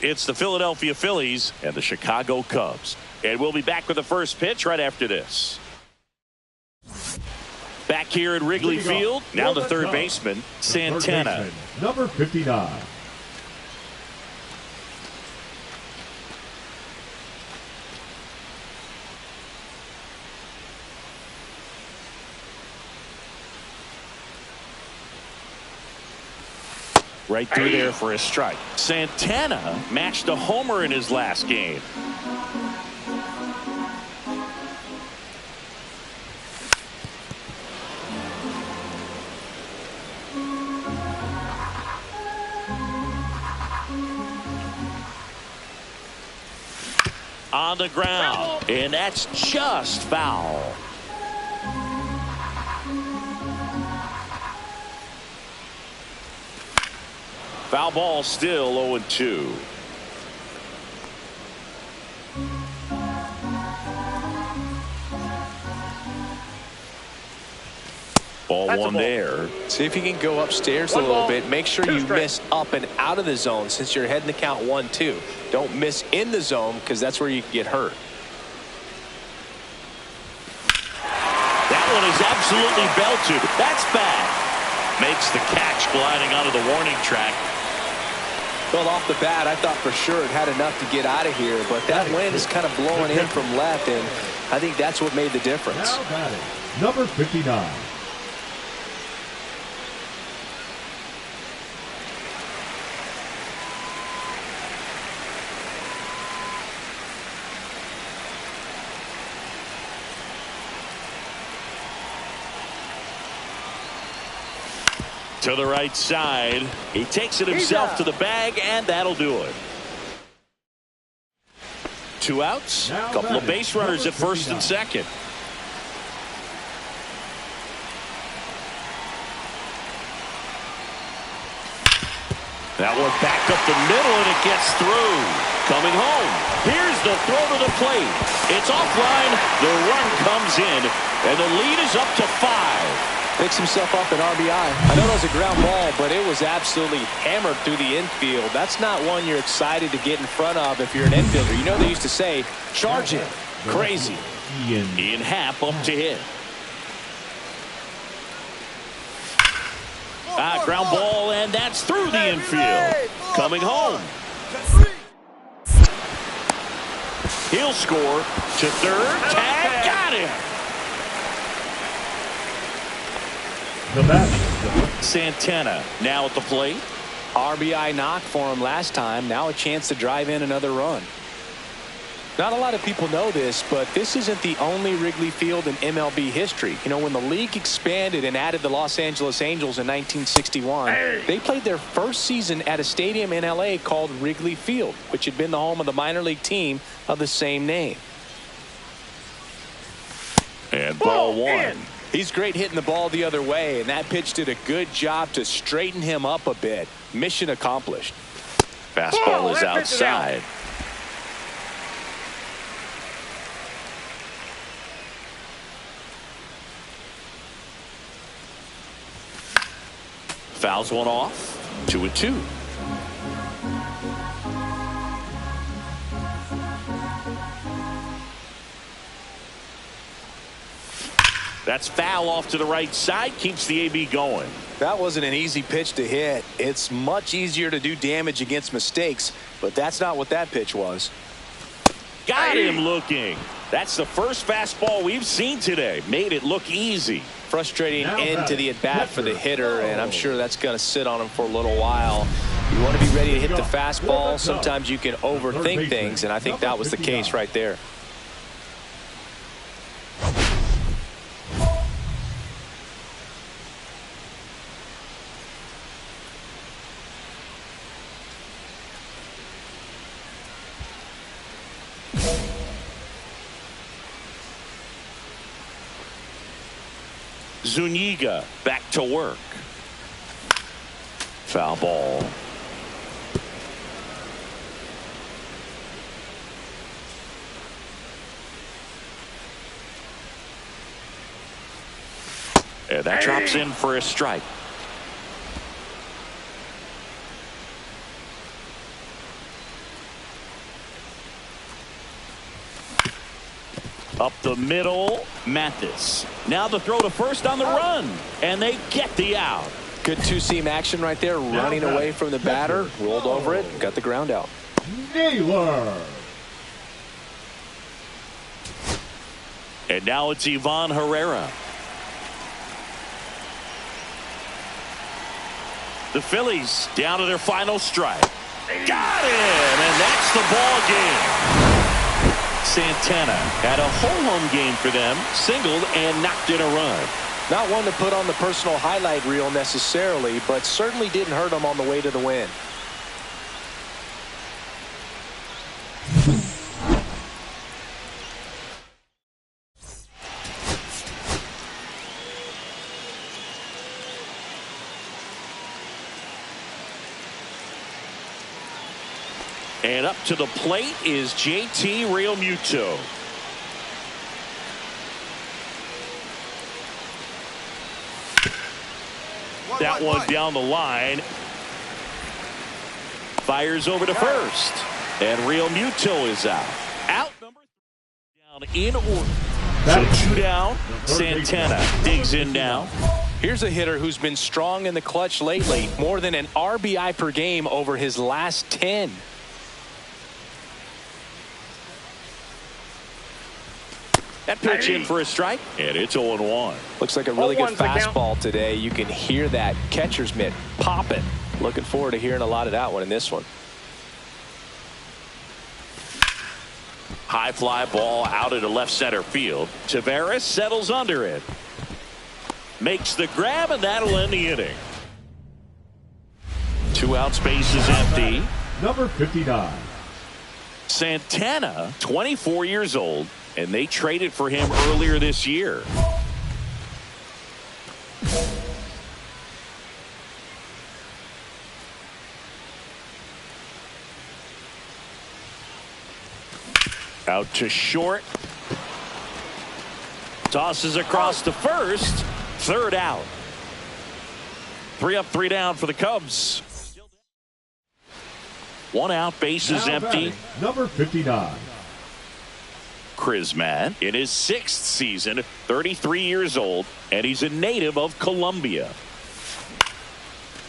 It's the Philadelphia Phillies and the Chicago Cubs. And we'll be back with the first pitch right after this. Back here at Wrigley Field, now the third baseman, Santana. Number 59. Right through there for a strike. Santana matched a homer in his last game. On the ground, and that's just foul. Foul ball, still 0-2. Ball one there. See if you can go upstairs a little bit. Make sure you miss up and out of the zone since you're heading the count 1-2. Don't miss in the zone because that's where you can get hurt. That one is absolutely belted. That's bad. Makes the catch gliding onto the warning track. Well, off the bat, I thought for sure it had enough to get out of here, but that wind is kind of blowing in from left, and I think that's what made the difference. Now batting, number 59. To the right side. He takes it himself to the bag, and that'll do it. 2 outs. A couple of base runners at first and second. That one back up the middle, and it gets through. Coming home. Here's the throw to the plate. It's offline. The run comes in, and the lead is up to 5. Picks himself up an RBI. I know that was a ground ball, but it was absolutely hammered through the infield. That's not one you're excited to get in front of if you're an infielder. You know they used to say, charge it. Crazy. Ian Happ up to hit. Ground ball, and that's through the infield. Coming home. He'll score to third. Tag, got him. The bat. Santana now at the plate. RBI knock for him last time. Now a chance to drive in another run. Not a lot of people know this, but this isn't the only Wrigley Field in MLB history. You know, when the league expanded and added the Los Angeles Angels in 1961, they played their first season at a stadium in L.A. called Wrigley Field, which had been the home of the minor league team of the same name. And ball one. He's great hitting the ball the other way, and that pitch did a good job to straighten him up a bit. Mission accomplished. Fastball is outside. Fouls one off. 2-2. That's foul off to the right side. Keeps the AB going. That wasn't an easy pitch to hit. It's much easier to do damage against mistakes, but that's not what that pitch was. Got him looking. That's the first fastball we've seen today. Made it look easy. Frustrating end to the at-bat for the hitter, and I'm sure that's going to sit on him for a little while. You want to be ready to hit the fastball. Sometimes you can overthink things, and I think that was the case right there. Zuniga back to work. Foul ball. And that drops in for a strike. Up the middle, Mathis. Now the throw to first on the run, and they get the out. Good two-seam action right there, running away from the batter, rolled over it, got the ground out. Naylor. And now it's Ivan Herrera. The Phillies down to their final strike. Got him, and that's the ball game. Santana had a home game for them, singled and knocked in a run. Not one to put on the personal highlight reel necessarily, but certainly didn't hurt him on the way to the win. And up to the plate is JT Realmuto. That one down the line. Fires over to first. And Realmuto is out. Out number 3 down in order. So 2 down. Santana digs in now. Here's a hitter who's been strong in the clutch lately. More than an RBI per game over his last 10. That pitch in for a strike, and it's 0-1. Looks like a really good fastball today. You can hear that catcher's mitt popping. Looking forward to hearing a lot of that one in this one. High fly ball out into left center field. Tavares settles under it. Makes the grab, and that'll end the inning. 2 out, space is empty. Number 59. Santana, 24 years old, and they traded for him earlier this year. Out to short. Tosses across to first. 3rd out. 3 up, 3 down for the Cubs. 1 out, bases empty. Number 59. Crisman in his 6th season, 33 years old, and he's a native of Colombia.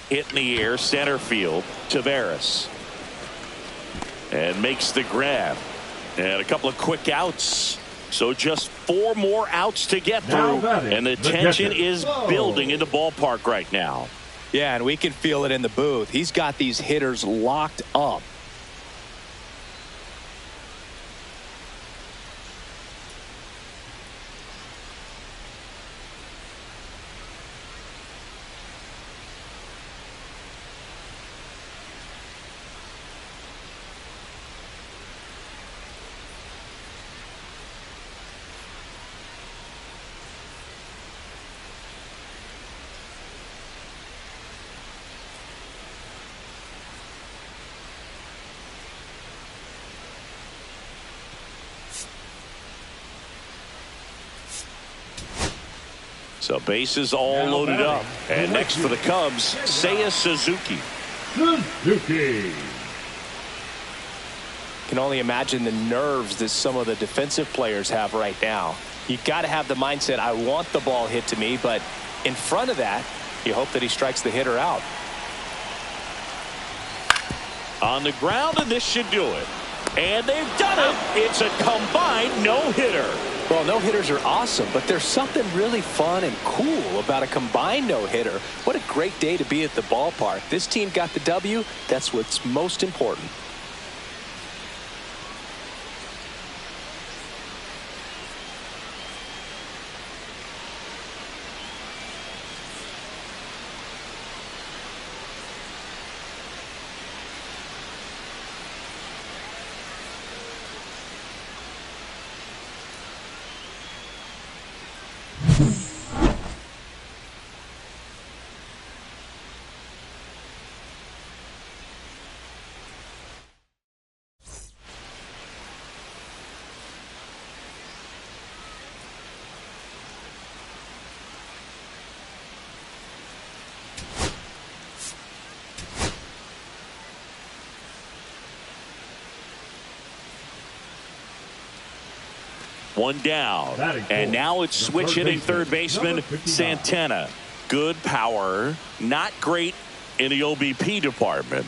Hit in the air, center field, Tavares. And makes the grab. And a couple of quick outs. So just 4 more outs to get through. And the tension is building in the ballpark right now. Yeah, and we can feel it in the booth. He's got these hitters locked up. So bases all loaded up. And next for the Cubs, Seiya Suzuki. Can only imagine the nerves that some of the defensive players have right now. You got to have the mindset, I want the ball hit to me, but in front of that, you hope that he strikes the hitter out. On the ground, and this should do it. And they've done it. It's a combined no-hitter. Well, no-hitters are awesome, but there's something really fun and cool about a combined no-hitter. What a great day to be at the ballpark. This team got the W. That's what's most important. One down, and now it's switch hitting third baseman Santana. Good power, not great in the OBP department.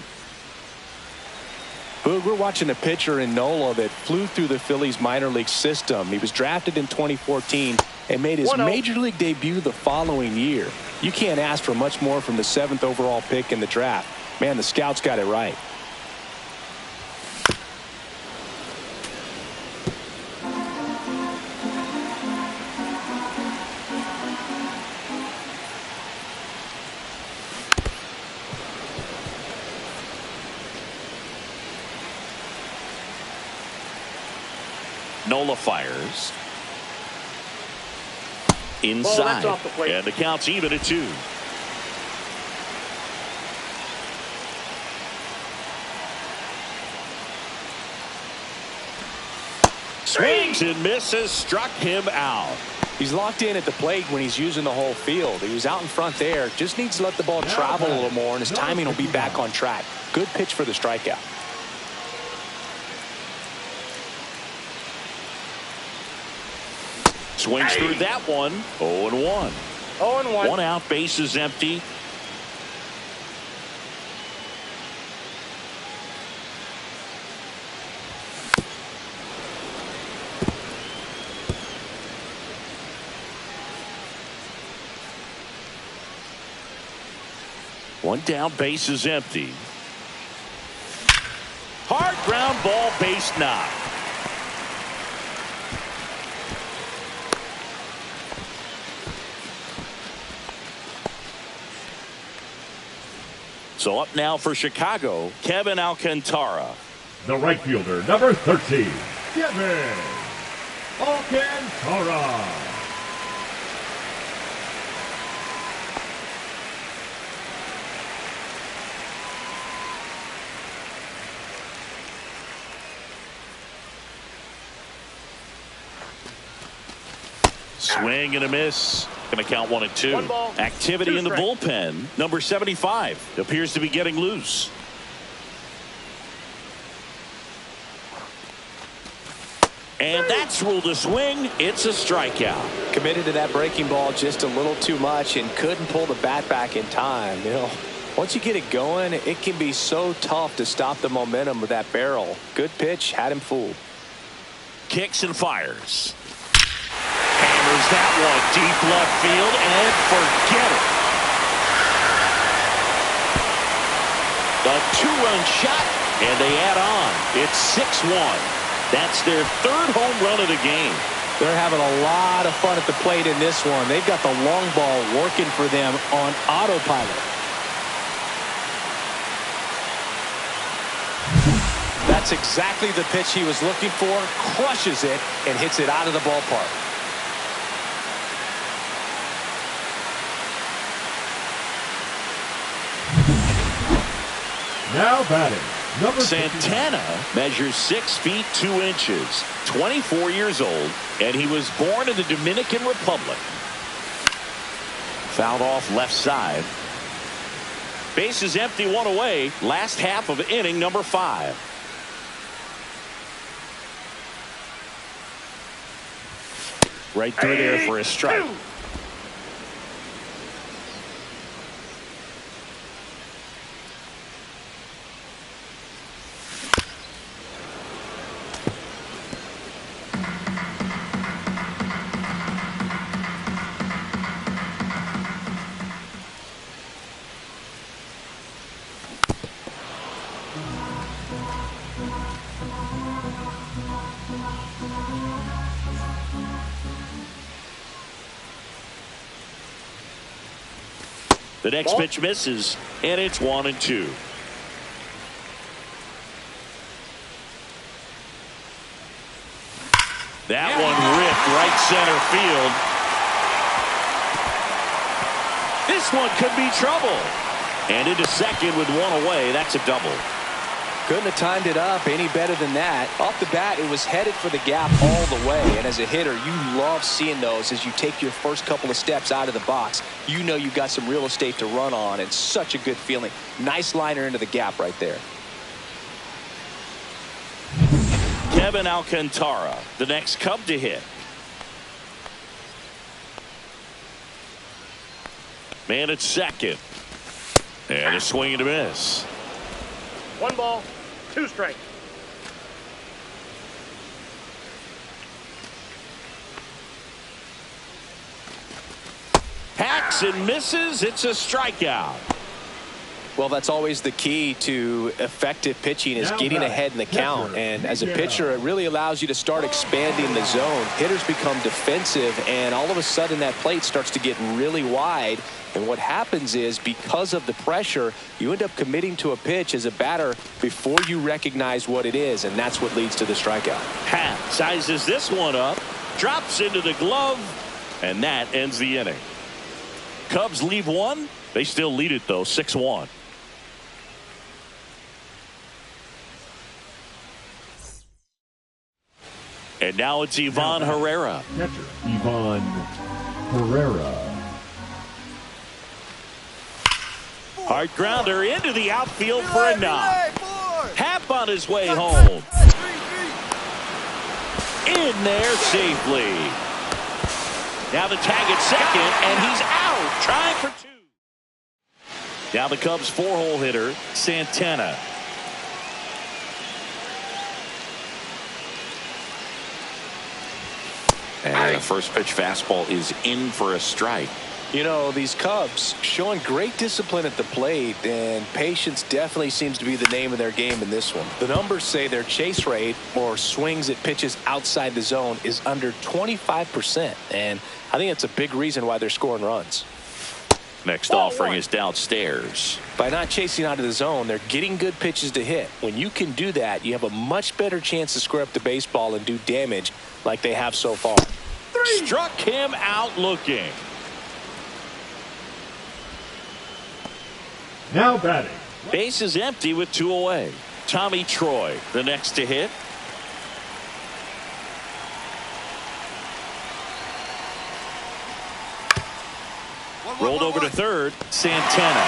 Boog, we're watching a pitcher in Nola that flew through the Phillies minor league system. He was drafted in 2014 and made his major league debut the following year. You can't ask for much more from the 7th overall pick in the draft. Man, the scouts got it right. Nola fires. Inside. Off the plate. And the count's even at 2. Swings and misses. Struck him out. He's locked in at the plate when he's using the whole field. He was out in front there. Just needs to let the ball travel a little more, and his timing will be back on track. Good pitch for the strikeout. Swings through that one. 0-1. 0-1. 1 out, base is empty. One down, base is empty. Hard ground ball, base knock. So up now for Chicago, Kevin Alcantara. The right fielder, number 13, Kevin Alcantara. Swing and a miss. Going to count 1-2. 1 ball, Activity 2 in the strikes. bullpen. Number 75 appears to be getting loose. And that's ruled a swing. It's a strikeout. Committed to that breaking ball just a little too much and couldn't pull the bat back in time. You know, once you get it going, it can be so tough to stop the momentum with that barrel. Good pitch, had him fooled. Kicks and fires. Hammers that one deep left field and forget it. A 2-run shot and they add on. It's 6-1. That's their 3rd home run of the game. They're having a lot of fun at the plate in this one. They've got the long ball working for them on autopilot. That's exactly the pitch he was looking for. Crushes it and hits it out of the ballpark. Now batting, number Santana measures 6 feet 2 inches, 24 years old, and he was born in the Dominican Republic. Fouled off left side. Base is empty, 1 away. Last half of inning number 5. Right through there for a strike. The next pitch misses, and it's 1-2. That one ripped right center field. This one could be trouble. And into second with 1 away. That's a double. Couldn't have timed it up any better than that. Off the bat, it was headed for the gap all the way. And as a hitter, you love seeing those as you take your first couple of steps out of the box. You know you've got some real estate to run on, and such a good feeling. Nice liner into the gap right there. Kevin Alcantara, the next Cub to hit. Man at second. And a swing and a miss. 1 ball, 2 strikes. Hacks Swings and misses. It's a strikeout. Well, that's always the key to effective pitching, is getting ahead in the count. And as a pitcher, it really allows you to start expanding the zone. Hitters become defensive, and all of a sudden that plate starts to get really wide. And what happens is, because of the pressure, you end up committing to a pitch as a batter before you recognize what it is, and that's what leads to the strikeout. Pat sizes this one up, drops into the glove, and that ends the inning. Cubs leave one. They still lead it, though, 6-1. And now it's Ivan Herrera. Catcher, Ivan Herrera. Hard grounder into the outfield for a knock. Happ on his way home. In there safely. Now the tag at second, and he's out. Trying for two. Now the Cubs' four-hole hitter, Santana. And the first pitch fastball is in for a strike. You know, these Cubs showing great discipline at the plate, and patience definitely seems to be the name of their game in this one. The numbers say their chase rate, or swings at pitches outside the zone, is under 25%, and I think that's a big reason why they're scoring runs. Next offering is downstairs. By not chasing out of the zone, they're getting good pitches to hit. When you can do that, you have a much better chance to square up the baseball and do damage like they have so far. Struck him out looking. Now batting. Base is empty with two away. Tommy Troy, the next to hit. Rolled over to third. Santana.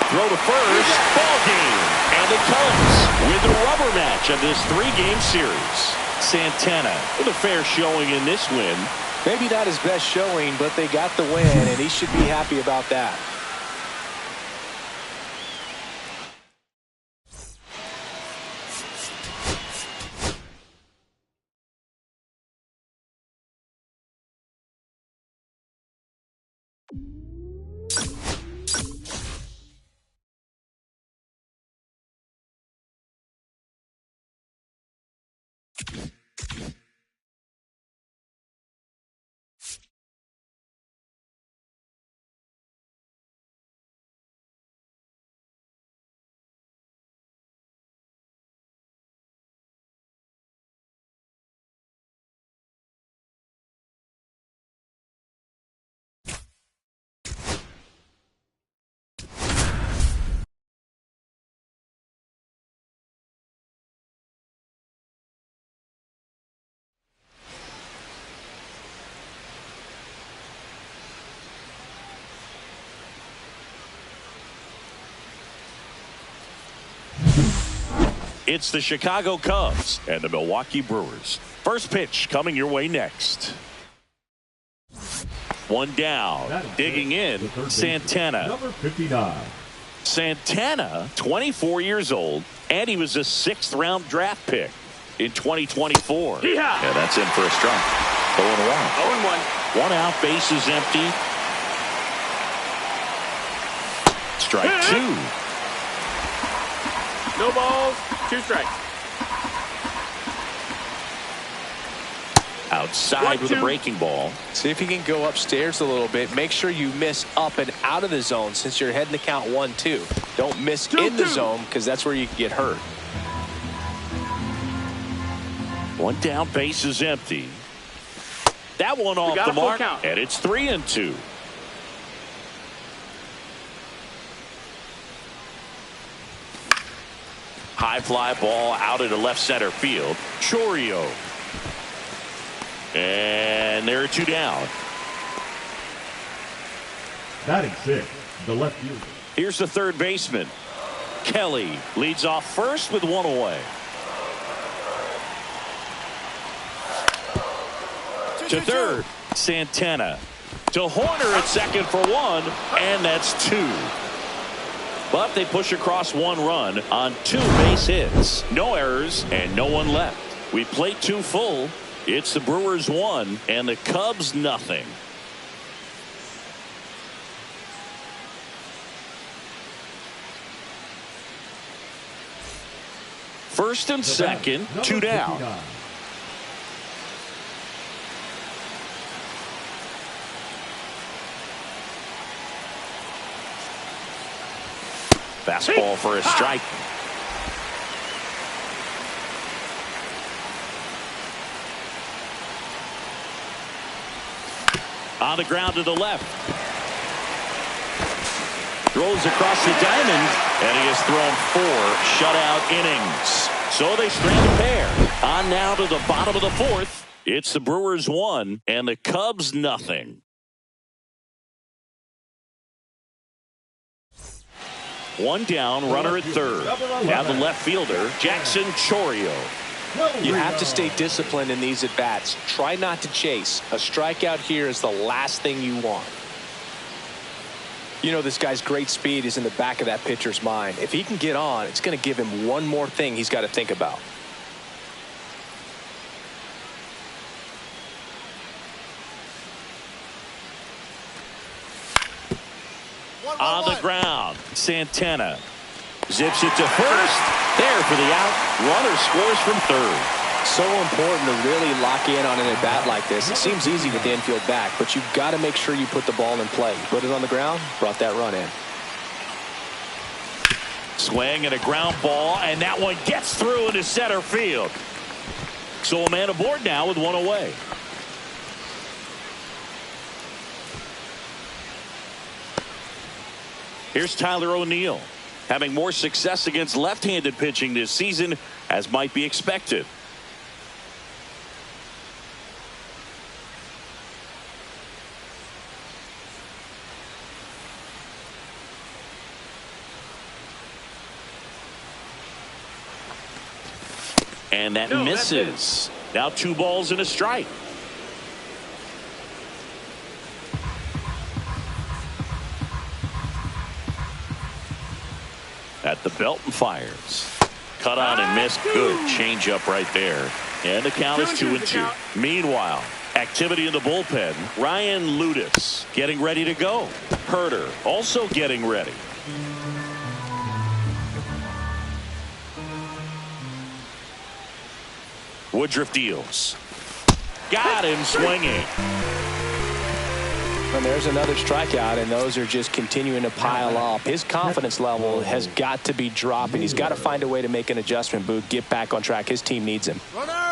Throw to first. Ball game. And the Cubs with the rubber match of this three-game series. Santana with a fair showing in this win. Maybe not his best showing, but they got the win, and he should be happy about that. It's the Chicago Cubs and the Milwaukee Brewers. First pitch coming your way next. One down. Digging in, Santana. Number 59. Santana, 24 years old, and he was a 6th-round draft pick in 2024. Yeah, that's in for a strike. 0-1. 0-1. One out, base is empty. Strike two. No balls, 2 strikes. Outside with a breaking ball. See if you can go upstairs a little bit. Make sure you miss up and out of the zone since you're heading to count 1-2. Don't miss in the zone, because that's where you can get hurt. One down, base is empty. That one off the mark, and it's 3-2. High fly ball out into left center field. Chourio. And there are 2 down. Batting 6, the left fielder. Here's the third baseman. Kelly leads off first with 1 away. To third, Santana. To Horner at second for 1, and that's 2. But they push across 1 run on 2 base hits. No errors and no one left. We played 2 full. It's the Brewers 1 and the Cubs nothing. First and second, 2 down. 59. Fastball for a strike. On the ground to the left. Throws across the diamond, and he has thrown 4 shutout innings. So they strand a pair. On now to the bottom of the 4th. It's the Brewers 1 and the Cubs nothing. One down, runner at third. Now the left fielder, Jackson Chourio. You have to stay disciplined in these at-bats. Try not to chase. A strikeout here is the last thing you want. You know, this guy's great speed is in the back of that pitcher's mind. If he can get on, it's going to give him one more thing he's got to think about. On the ground, Santana zips it to first. There for the out. Runner scores from third. So important to really lock in on an at-bat like this. It seems easy with the infield back, but you've got to make sure you put the ball in play. Put it on the ground, brought that run in. Swing and a ground ball, and that one gets through into center field. So a man aboard now with one away. Here's Tyler O'Neill, having more success against left-handed pitching this season, as might be expected. And that misses. Now 2 balls and a strike. At the belt and fires. Cut on and missed. Good changeup right there. And the count is 2-2. Meanwhile, activity in the bullpen. Ryan Ludis getting ready to go. Herter also getting ready. Woodruff deals. Got him swinging. And there's another strikeout, and those are just continuing to pile up. His confidence level has got to be dropping. He's got to find a way to make an adjustment, Boog. Get back on track. His team needs him.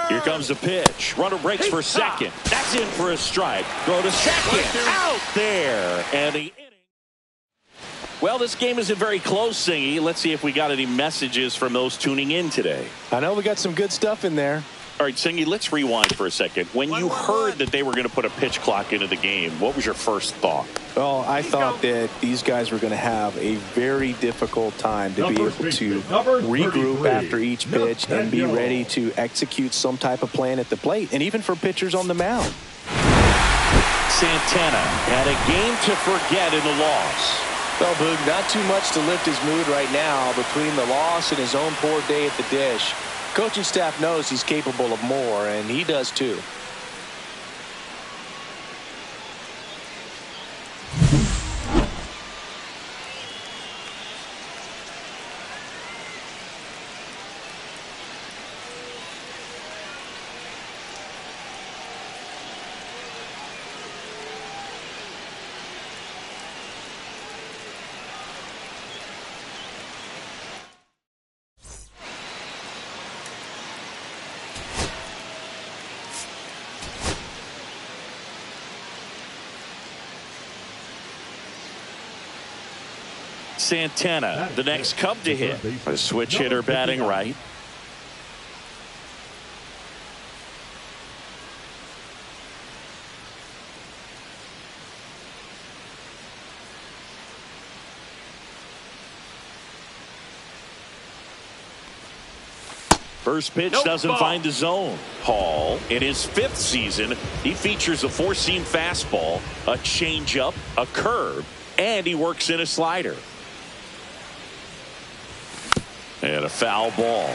Here comes the pitch. Runner breaks for second. That's in for a strike. Throw to second. Out there. And the inning. Well, this game isn't very close, Singy. Let's see if we got any messages from those tuning in today. I know we got some good stuff in there. All right, Singy, let's rewind for a second. When you heard that they were going to put a pitch clock into the game, what was your first thought? Well, I thought that these guys were going to have a very difficult time to be able to regroup after each pitch and be ready to execute some type of plan at the plate, and even for pitchers on the mound. Santana had a game to forget in the loss. Well, Boog, not too much to lift his mood right now between the loss and his own poor day at the dish. Coaching staff knows he's capable of more, and he does too. Santana, the next Cub to hit. A switch hitter batting right. First pitch doesn't find the zone. Hall, in his 5th season, he features a 4-seam fastball, a changeup, a curve, and he works in a slider. And a foul ball.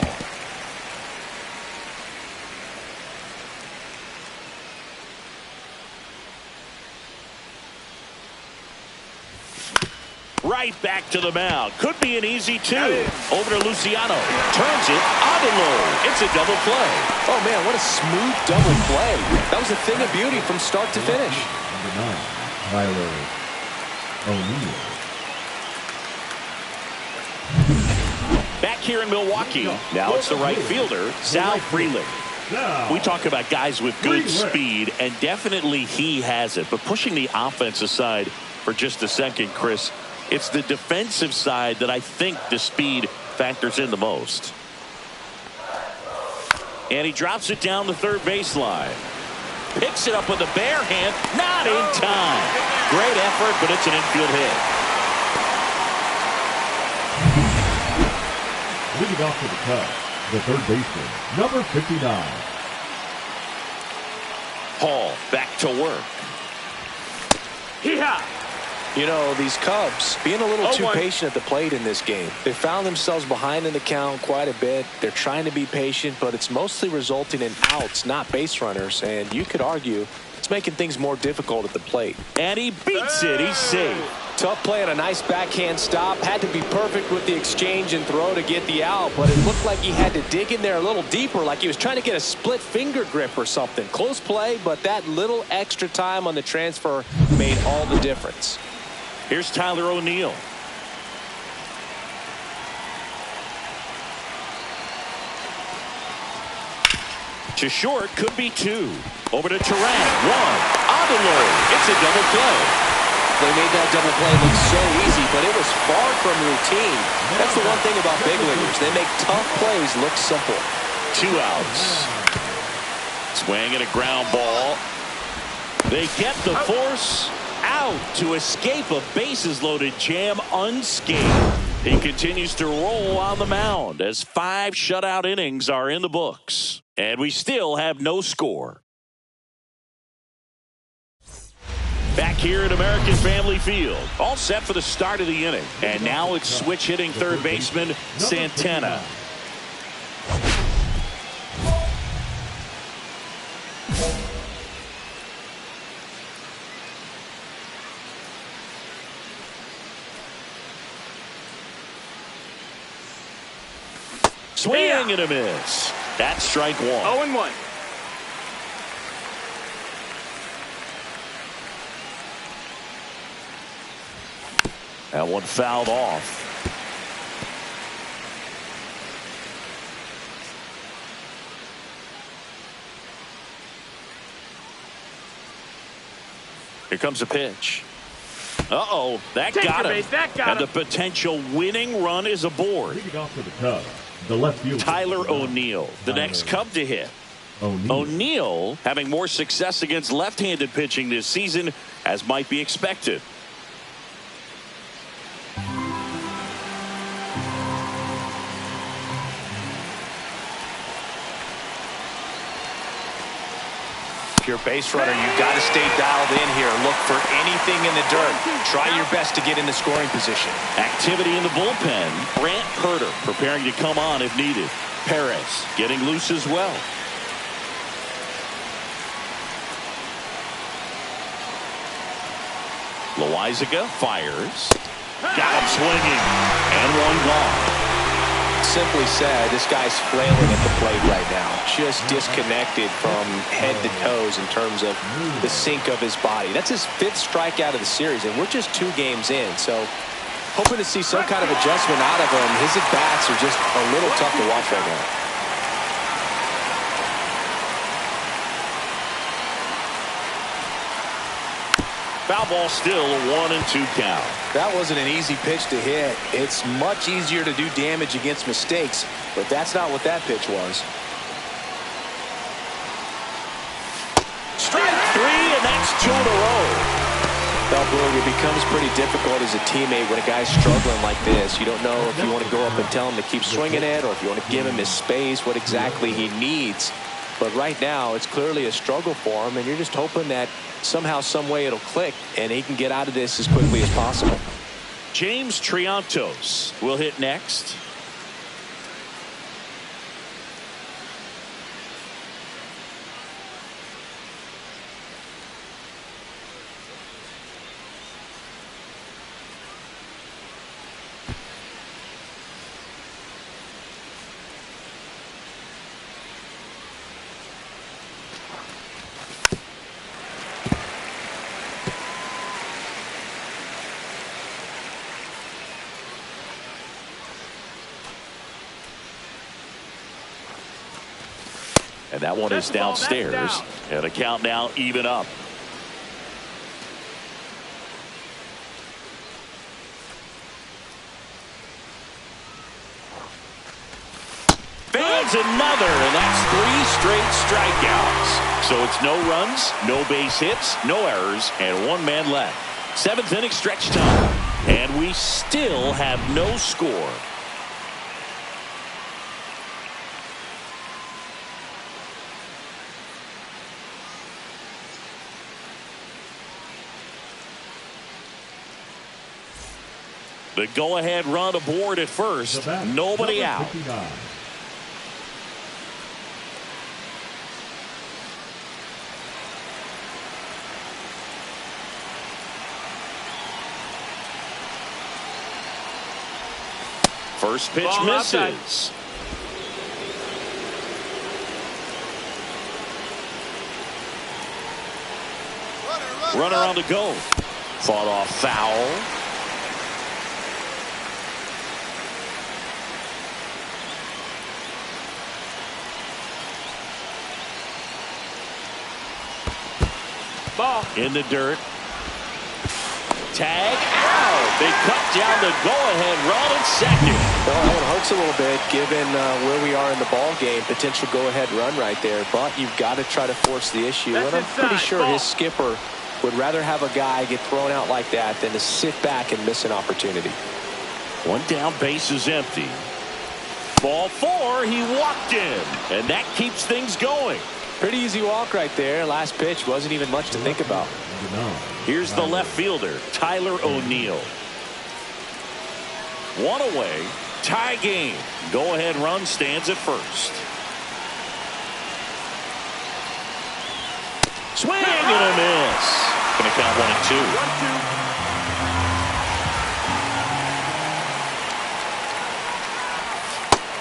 right back to the mound. Could be an easy two. Over to Luciano. Turns it on the low. It's a double play. Oh, man, what a smooth double play. That was a thing of beauty from start to finish. Number 9, Tyler O'Neill. Back here in Milwaukee. Now it's the right fielder, Sal Frelick. We talk about guys with good speed, and definitely he has it. But pushing the offense aside for just a second, Chris, it's the defensive side that I think the speed factors in the most. And he drops it down the third baseline. Picks it up with a bare hand. Not in time. Great effort, but it's an infield hit. Leading off to the Cubs, the third baseman, number 59. Hall back to work. Hee-haw! You know, these Cubs being a little too patient at the plate in this game. They found themselves behind in the count quite a bit. They're trying to be patient, but it's mostly resulting in outs, not base runners. And you could argue it's making things more difficult at the plate. And he beats it. He's safe. Tough play on a nice backhand stop. Had to be perfect with the exchange and throw to get the out, but it looked like he had to dig in there a little deeper, like he was trying to get a split finger grip or something. Close play, but that little extra time on the transfer made all the difference. Here's Tyler O'Neill. To short, could be two. Over to Turan. One. On the low. It's a double play. They made that double play look so easy, but it was far from routine. That's the one thing about big leaguers. They make tough plays look simple. 2 outs. Swing and a ground ball. They get the force out to escape a bases-loaded jam unscathed. He continues to roll on the mound as 5 shutout innings are in the books. And we still have no score. Back here at American Family Field. All set for the start of the inning. And now it's switch hitting third baseman Santana. Swing and a miss. That's strike one. 0-1. That one fouled off. Here comes a pitch. Uh-oh, that got him. And the potential winning run is aboard. Leading off to the Cubs, the left fielder, Tyler O'Neill, the next Cub to hit. O'Neill having more success against left-handed pitching this season, as might be expected. If you're a base runner, you've got to stay dialed in here. Look for anything in the dirt. Try your best to get in the scoring position. Activity in the bullpen. Brant Herter preparing to come on if needed. Perez getting loose as well. Loizaga fires. Got him swinging. And one gone. Simply said, this guy's flailing at the plate right now. Just disconnected from head to toes in terms of the sink of his body. That's his 5th strikeout of the series, and we're just 2 games in. So hoping to see some kind of adjustment out of him. His at-bats are just a little tough to watch right now. Foul ball still, a 1-2 count. That wasn't an easy pitch to hit. It's much easier to do damage against mistakes, but that's not what that pitch was. Strike 3, and that's 2 in a row. Well, Boog, it becomes pretty difficult as a teammate when a guy's struggling like this. You don't know if you want to go up and tell him to keep swinging it, or if you want to give him his space, what exactly he needs. But right now, it's clearly a struggle for him, and you're just hoping that somehow, some way it'll click, and he can get out of this as quickly as possible. James Triantos will hit next. And that one is downstairs. And the count now even up. Fans another, and that's 3 straight strikeouts. So it's no runs, no base hits, no errors, and 1 man left. 7th inning stretch time. And we still have no score. The go-ahead run aboard at first. Nobody out. 59. First pitch misses. Runner on the go. Fought off foul. Ball. In the dirt. Tag out. They cut down the go-ahead run at second. Well, it hurts a little bit given where we are in the ball game. Potential go-ahead run right there, but you've got to try to force the issue. That's and I'm pretty inside. sure Ball. his skipper would rather have a guy get thrown out like that than to sit back and miss an opportunity. 1 down, base is empty. Ball 4, he walked in, and that keeps things going. Pretty easy walk right there. Last pitch wasn't even much to think about. Here's the left fielder, Tyler O'Neill. 1 away, tie game. Go-ahead run stands at first. Swing and a miss. Going to count 1 and 2.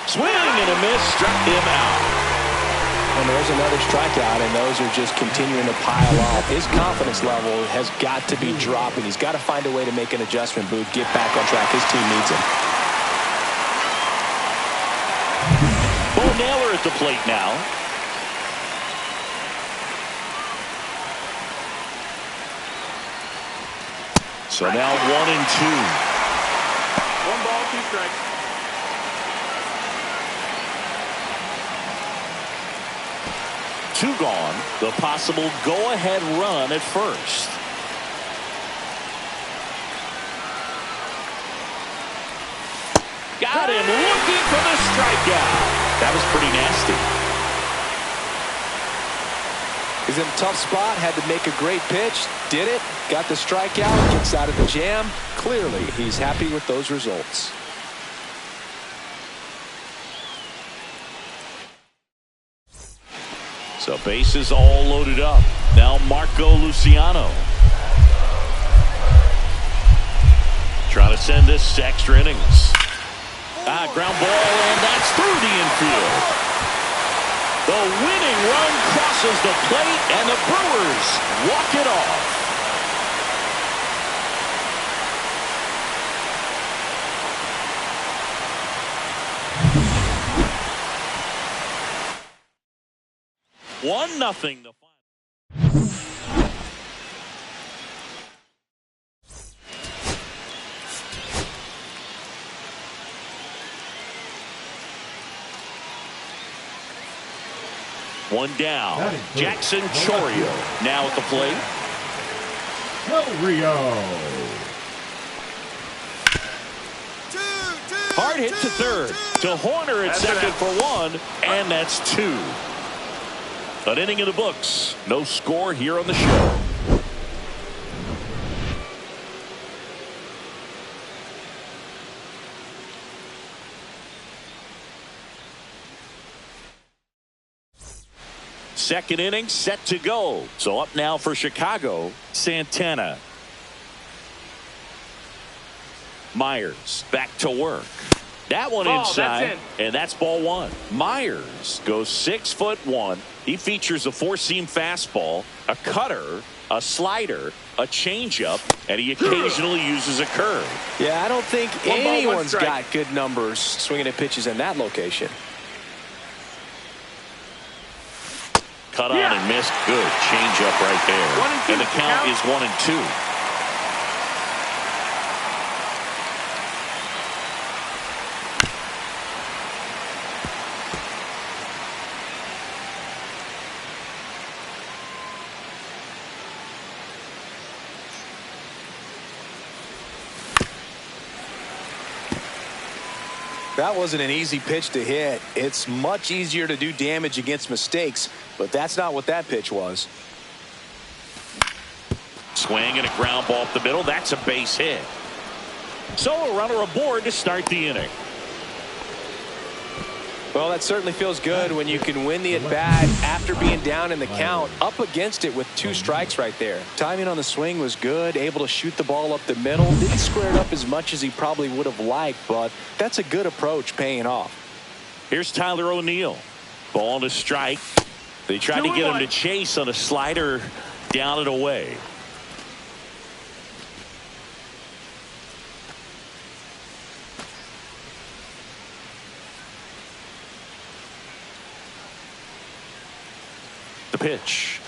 Swing and a miss, struck him out. And there's another strikeout, and those are just continuing to pile up. His confidence level has got to be dropping. He's got to find a way to make an adjustment, Booth, get back on track. His team needs him. Bo Naylor at the plate now. So now 1 and 2. 1 ball, 2 strikes. Two gone. The possible go-ahead run at first. Got him looking for the strikeout. That was pretty nasty. He's in a tough spot. Had to make a great pitch. Did it. Got the strikeout. Gets out of the jam. Clearly, he's happy with those results. So bases all loaded up. Now Marco Luciano. Trying to send this to extra innings. Ground ball, and that's through the infield. The winning run crosses the plate, and the Brewers walk it off. One nothing. The final. One down. Jackson Chourio now at the plate. Rio. Hard hit to third. To Horner at second for 1, and that's 2. An inning in the books. No score here on the show. Second inning set to go. So up now for Chicago, Santana. Myers back to work. That one inside, and that's ball 1. Myers goes 6'1". He features a 4-seam fastball, a cutter, a slider, a changeup, and he occasionally uses a curve. Yeah, I don't think anyone's got good numbers swinging at pitches in that location. Cut on and missed. Good change up right there. And the count is 1-2. That wasn't an easy pitch to hit. It's much easier to do damage against mistakes, but that's not what that pitch was. Swing and a ground ball up the middle. That's a base hit. So a runner aboard to start the inning. Well, that certainly feels good when you can win the at-bat after being down in the count, up against it with 2 strikes right there. Timing on the swing was good, able to shoot the ball up the middle. Didn't square it up as much as he probably would have liked, but that's a good approach paying off. Here's Tyler O'Neill. Ball to strike. They tried to get him to chase on a slider, down and away. The pitch.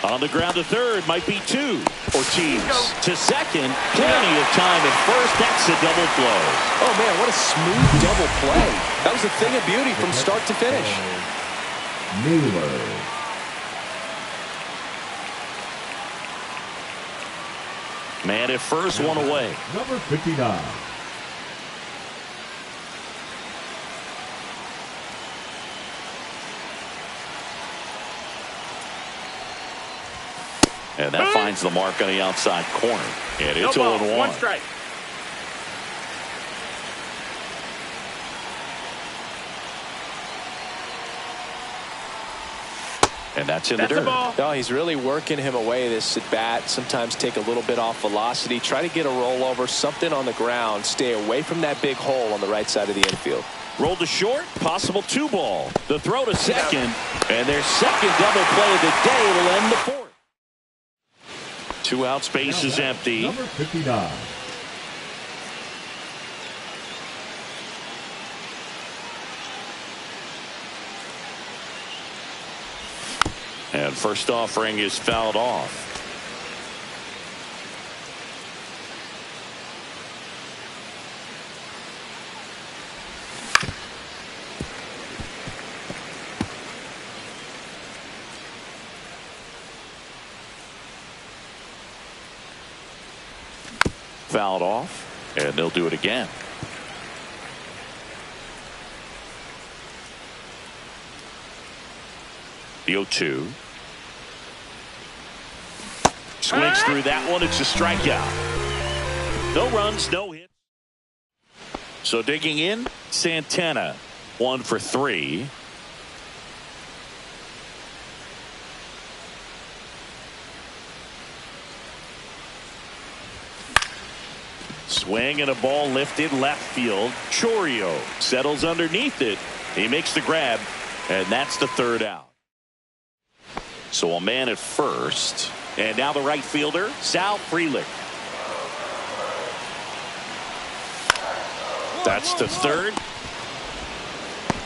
On the ground to third, might be 2. Ortiz to second, plenty of time at first. That's a double play. Oh man, what a smooth double play. That was a thing of beauty from start to finish. Naylor. Man at first, one away. Number 59. And that finds the mark on the outside corner. And it's 0-1. 1 strike. And that's in the dirt. No, he's really working him away this at bat. Sometimes take a little bit off velocity. Try to get a rollover, something on the ground. Stay away from that big hole on the right side of the infield. Rolled to short, possible 2 ball. The throw to second, and their second double play of the day will end the 4th. 2 out, space is empty. Number 59. And first offering is fouled off. Fouled off, and they'll do it again. The 0-2. Swings through that one. It's a strikeout. No runs, no hits. So digging in, Santana, 1 for 3. Swing and a ball lifted left field. Chorio settles underneath it. He makes the grab, and that's the 3rd out. So a man at first. And now the right fielder, Sal Frelick. That's the 3rd.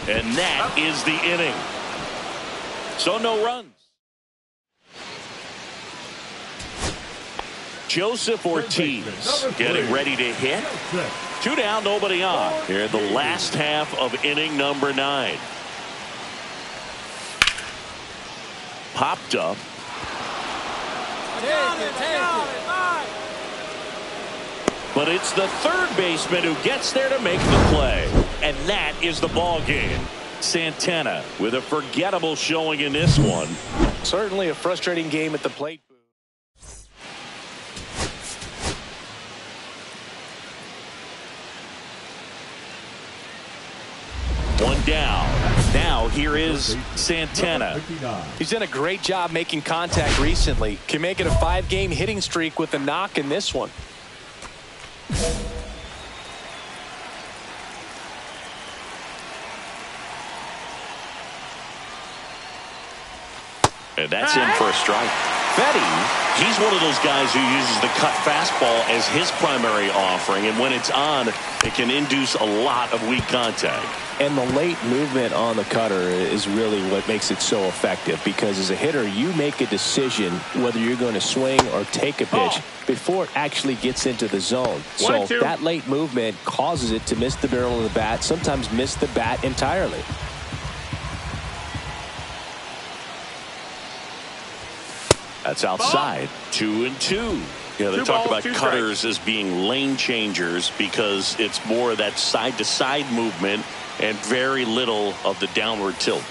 And that is the inning. So no runs. Joseph Ortiz getting ready to hit. 2 down, nobody on. Here in the last half of inning number 9. Popped up. But it's the 3rd baseman who gets there to make the play. And that is the ball game. Santana with a forgettable showing in this one. Certainly a frustrating game at the plate. One down. Now here is Santana. He's done a great job making contact recently. Can make it a 5-game hitting streak with a knock in this one. And that's in for a strike. Fetty, he's one of those guys who uses the cut fastball as his primary offering, and when it's on, it can induce a lot of weak contact. And the late movement on the cutter is really what makes it so effective, because as a hitter, you make a decision whether you're going to swing or take a pitch before it actually gets into the zone. So that late movement causes it to miss the barrel of the bat, sometimes miss the bat entirely. That's outside. 2-2. Yeah, they talk about cutters as being lane changers because it's more that side-to-side movement and very little of the downward tilt.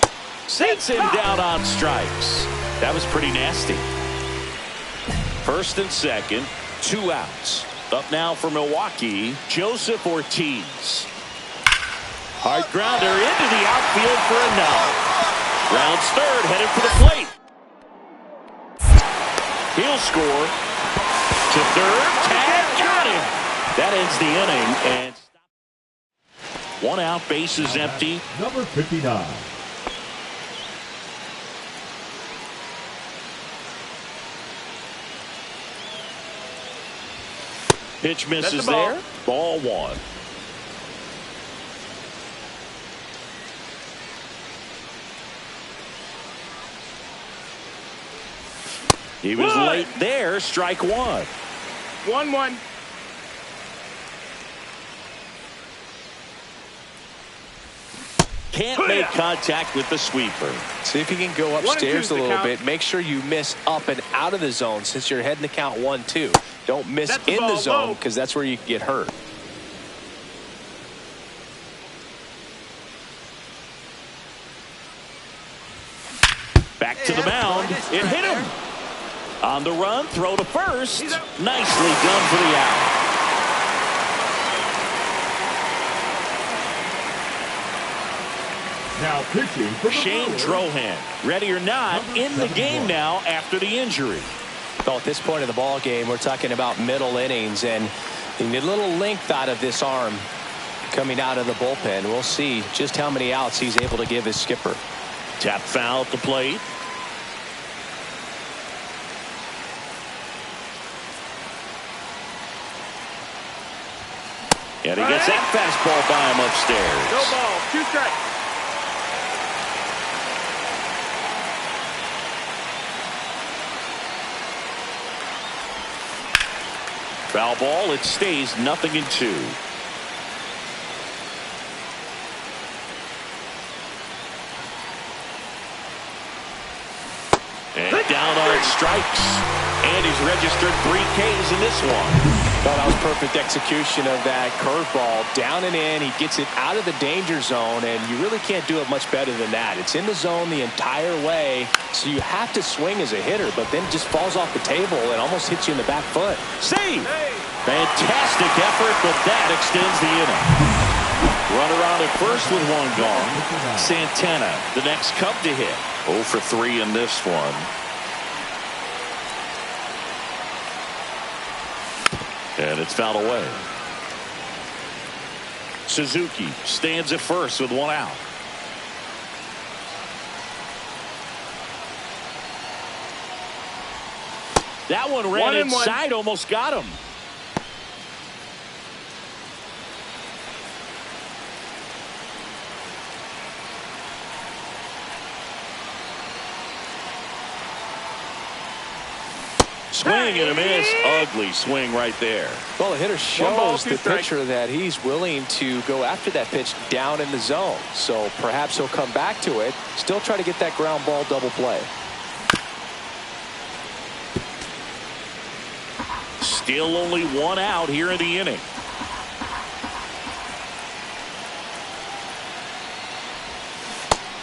Sends him down on strikes. That was pretty nasty. First and second, 2 outs. Up now for Milwaukee, Joseph Ortiz. Hard grounder into the outfield for a no. Rounds third, headed for the plate. He'll score to third. Tag, got him. That ends the inning. And 1 out, bases empty. Number 59. Pitch misses there. Ball 1. He was late there. Strike 1. 1-1. Can't make contact with the sweeper. See if you can go upstairs a little bit. Make sure you miss up and out of the zone since you're heading to count 1-2. Don't miss in the zone because that's where you get hurt. Back to the mound. It hit him. On the run, throw to first. Nicely done for the out. Now pitching for Shane Drohan, ready or not, in the game now after the injury. Well, at this point in the ball game, we're talking about middle innings, and you need a little length out of this arm coming out of the bullpen. We'll see just how many outs he's able to give his skipper. Tap foul at the plate. And he gets that fastball by him upstairs. No ball, 2 strikes. Foul ball, it stays 0-2. And down on strikes. And he's registered 3 Ks in this one. Well, that was perfect execution of that curveball. Down and in. He gets it out of the danger zone, and you really can't do it much better than that. It's in the zone the entire way, so you have to swing as a hitter, but then it just falls off the table and almost hits you in the back foot. Save! Fantastic effort, but that extends the inning. Runner on at first with 1 gone. Santana, the next Cub to hit. 0 for 3 in this one. And it's fouled away. Suzuki stands at first with 1 out. That one ran inside, almost got him. Swing and a miss. Ugly swing right there. Well, the hitter shows the pitcher that he's willing to go after that pitch down in the zone. So perhaps he'll come back to it. Still try to get that ground ball double play. Still only 1 out here in the inning.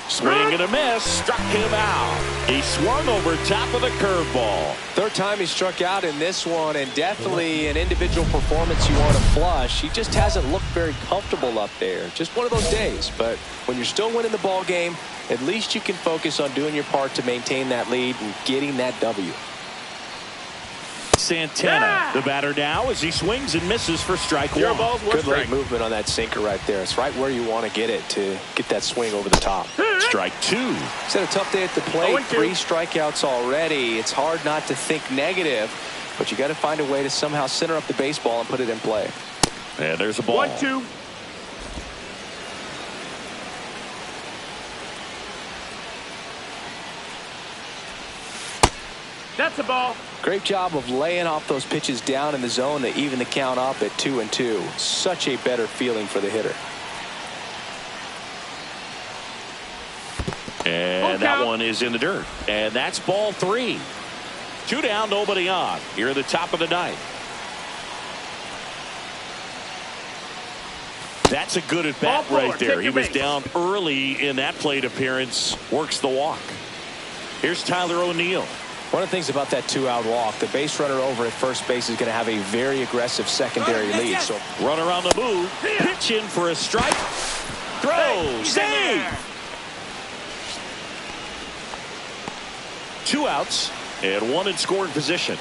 Swing and a miss. Struck him out. He swung over top of the curveball. 3rd time he struck out in this one, and definitely an individual performance you want to flush. He just hasn't looked very comfortable up there. Just one of those days. But when you're still winning the ball game, at least you can focus on doing your part to maintain that lead and getting that W. Santana, the batter now, as he swings and misses for strike 1. Good late movement on that sinker right there. It's right where you want to get it to get that swing over the top. Strike two. He's had a tough day at the plate. 0-2. 3 strikeouts already. It's hard not to think negative, but you got to find a way to somehow center up the baseball and put it in play. And there's a ball. 1-2. That's a ball. Great job of laying off those pitches down in the zone to even the count up at 2-2. Such a better feeling for the hitter. And that one is in the dirt. And that's ball 3. 2 down, nobody on. Here at the top of the ninth. That's a good at bat right there. He was down early in that plate appearance. Works the walk. Here's Tyler O'Neill. One of the things about that 2-out walk, the base runner over at first base is going to have a very aggressive secondary lead. So runner on the move. Pitch in for a strike. Throw. Save. 2 outs and 1 in scoring position.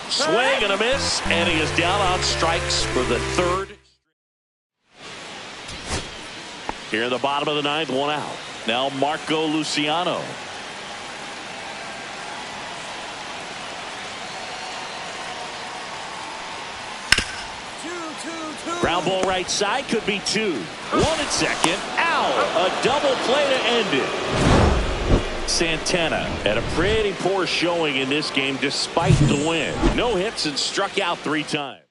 Swing and a miss, and he is down on strikes for the 3rd. Here in the bottom of the 9th, 1 out. Now Marco Luciano. Ground ball right side, could be 2. 1 at second. Out. A double play to end it. Santana had a pretty poor showing in this game despite the win. No hits and struck out 3 times.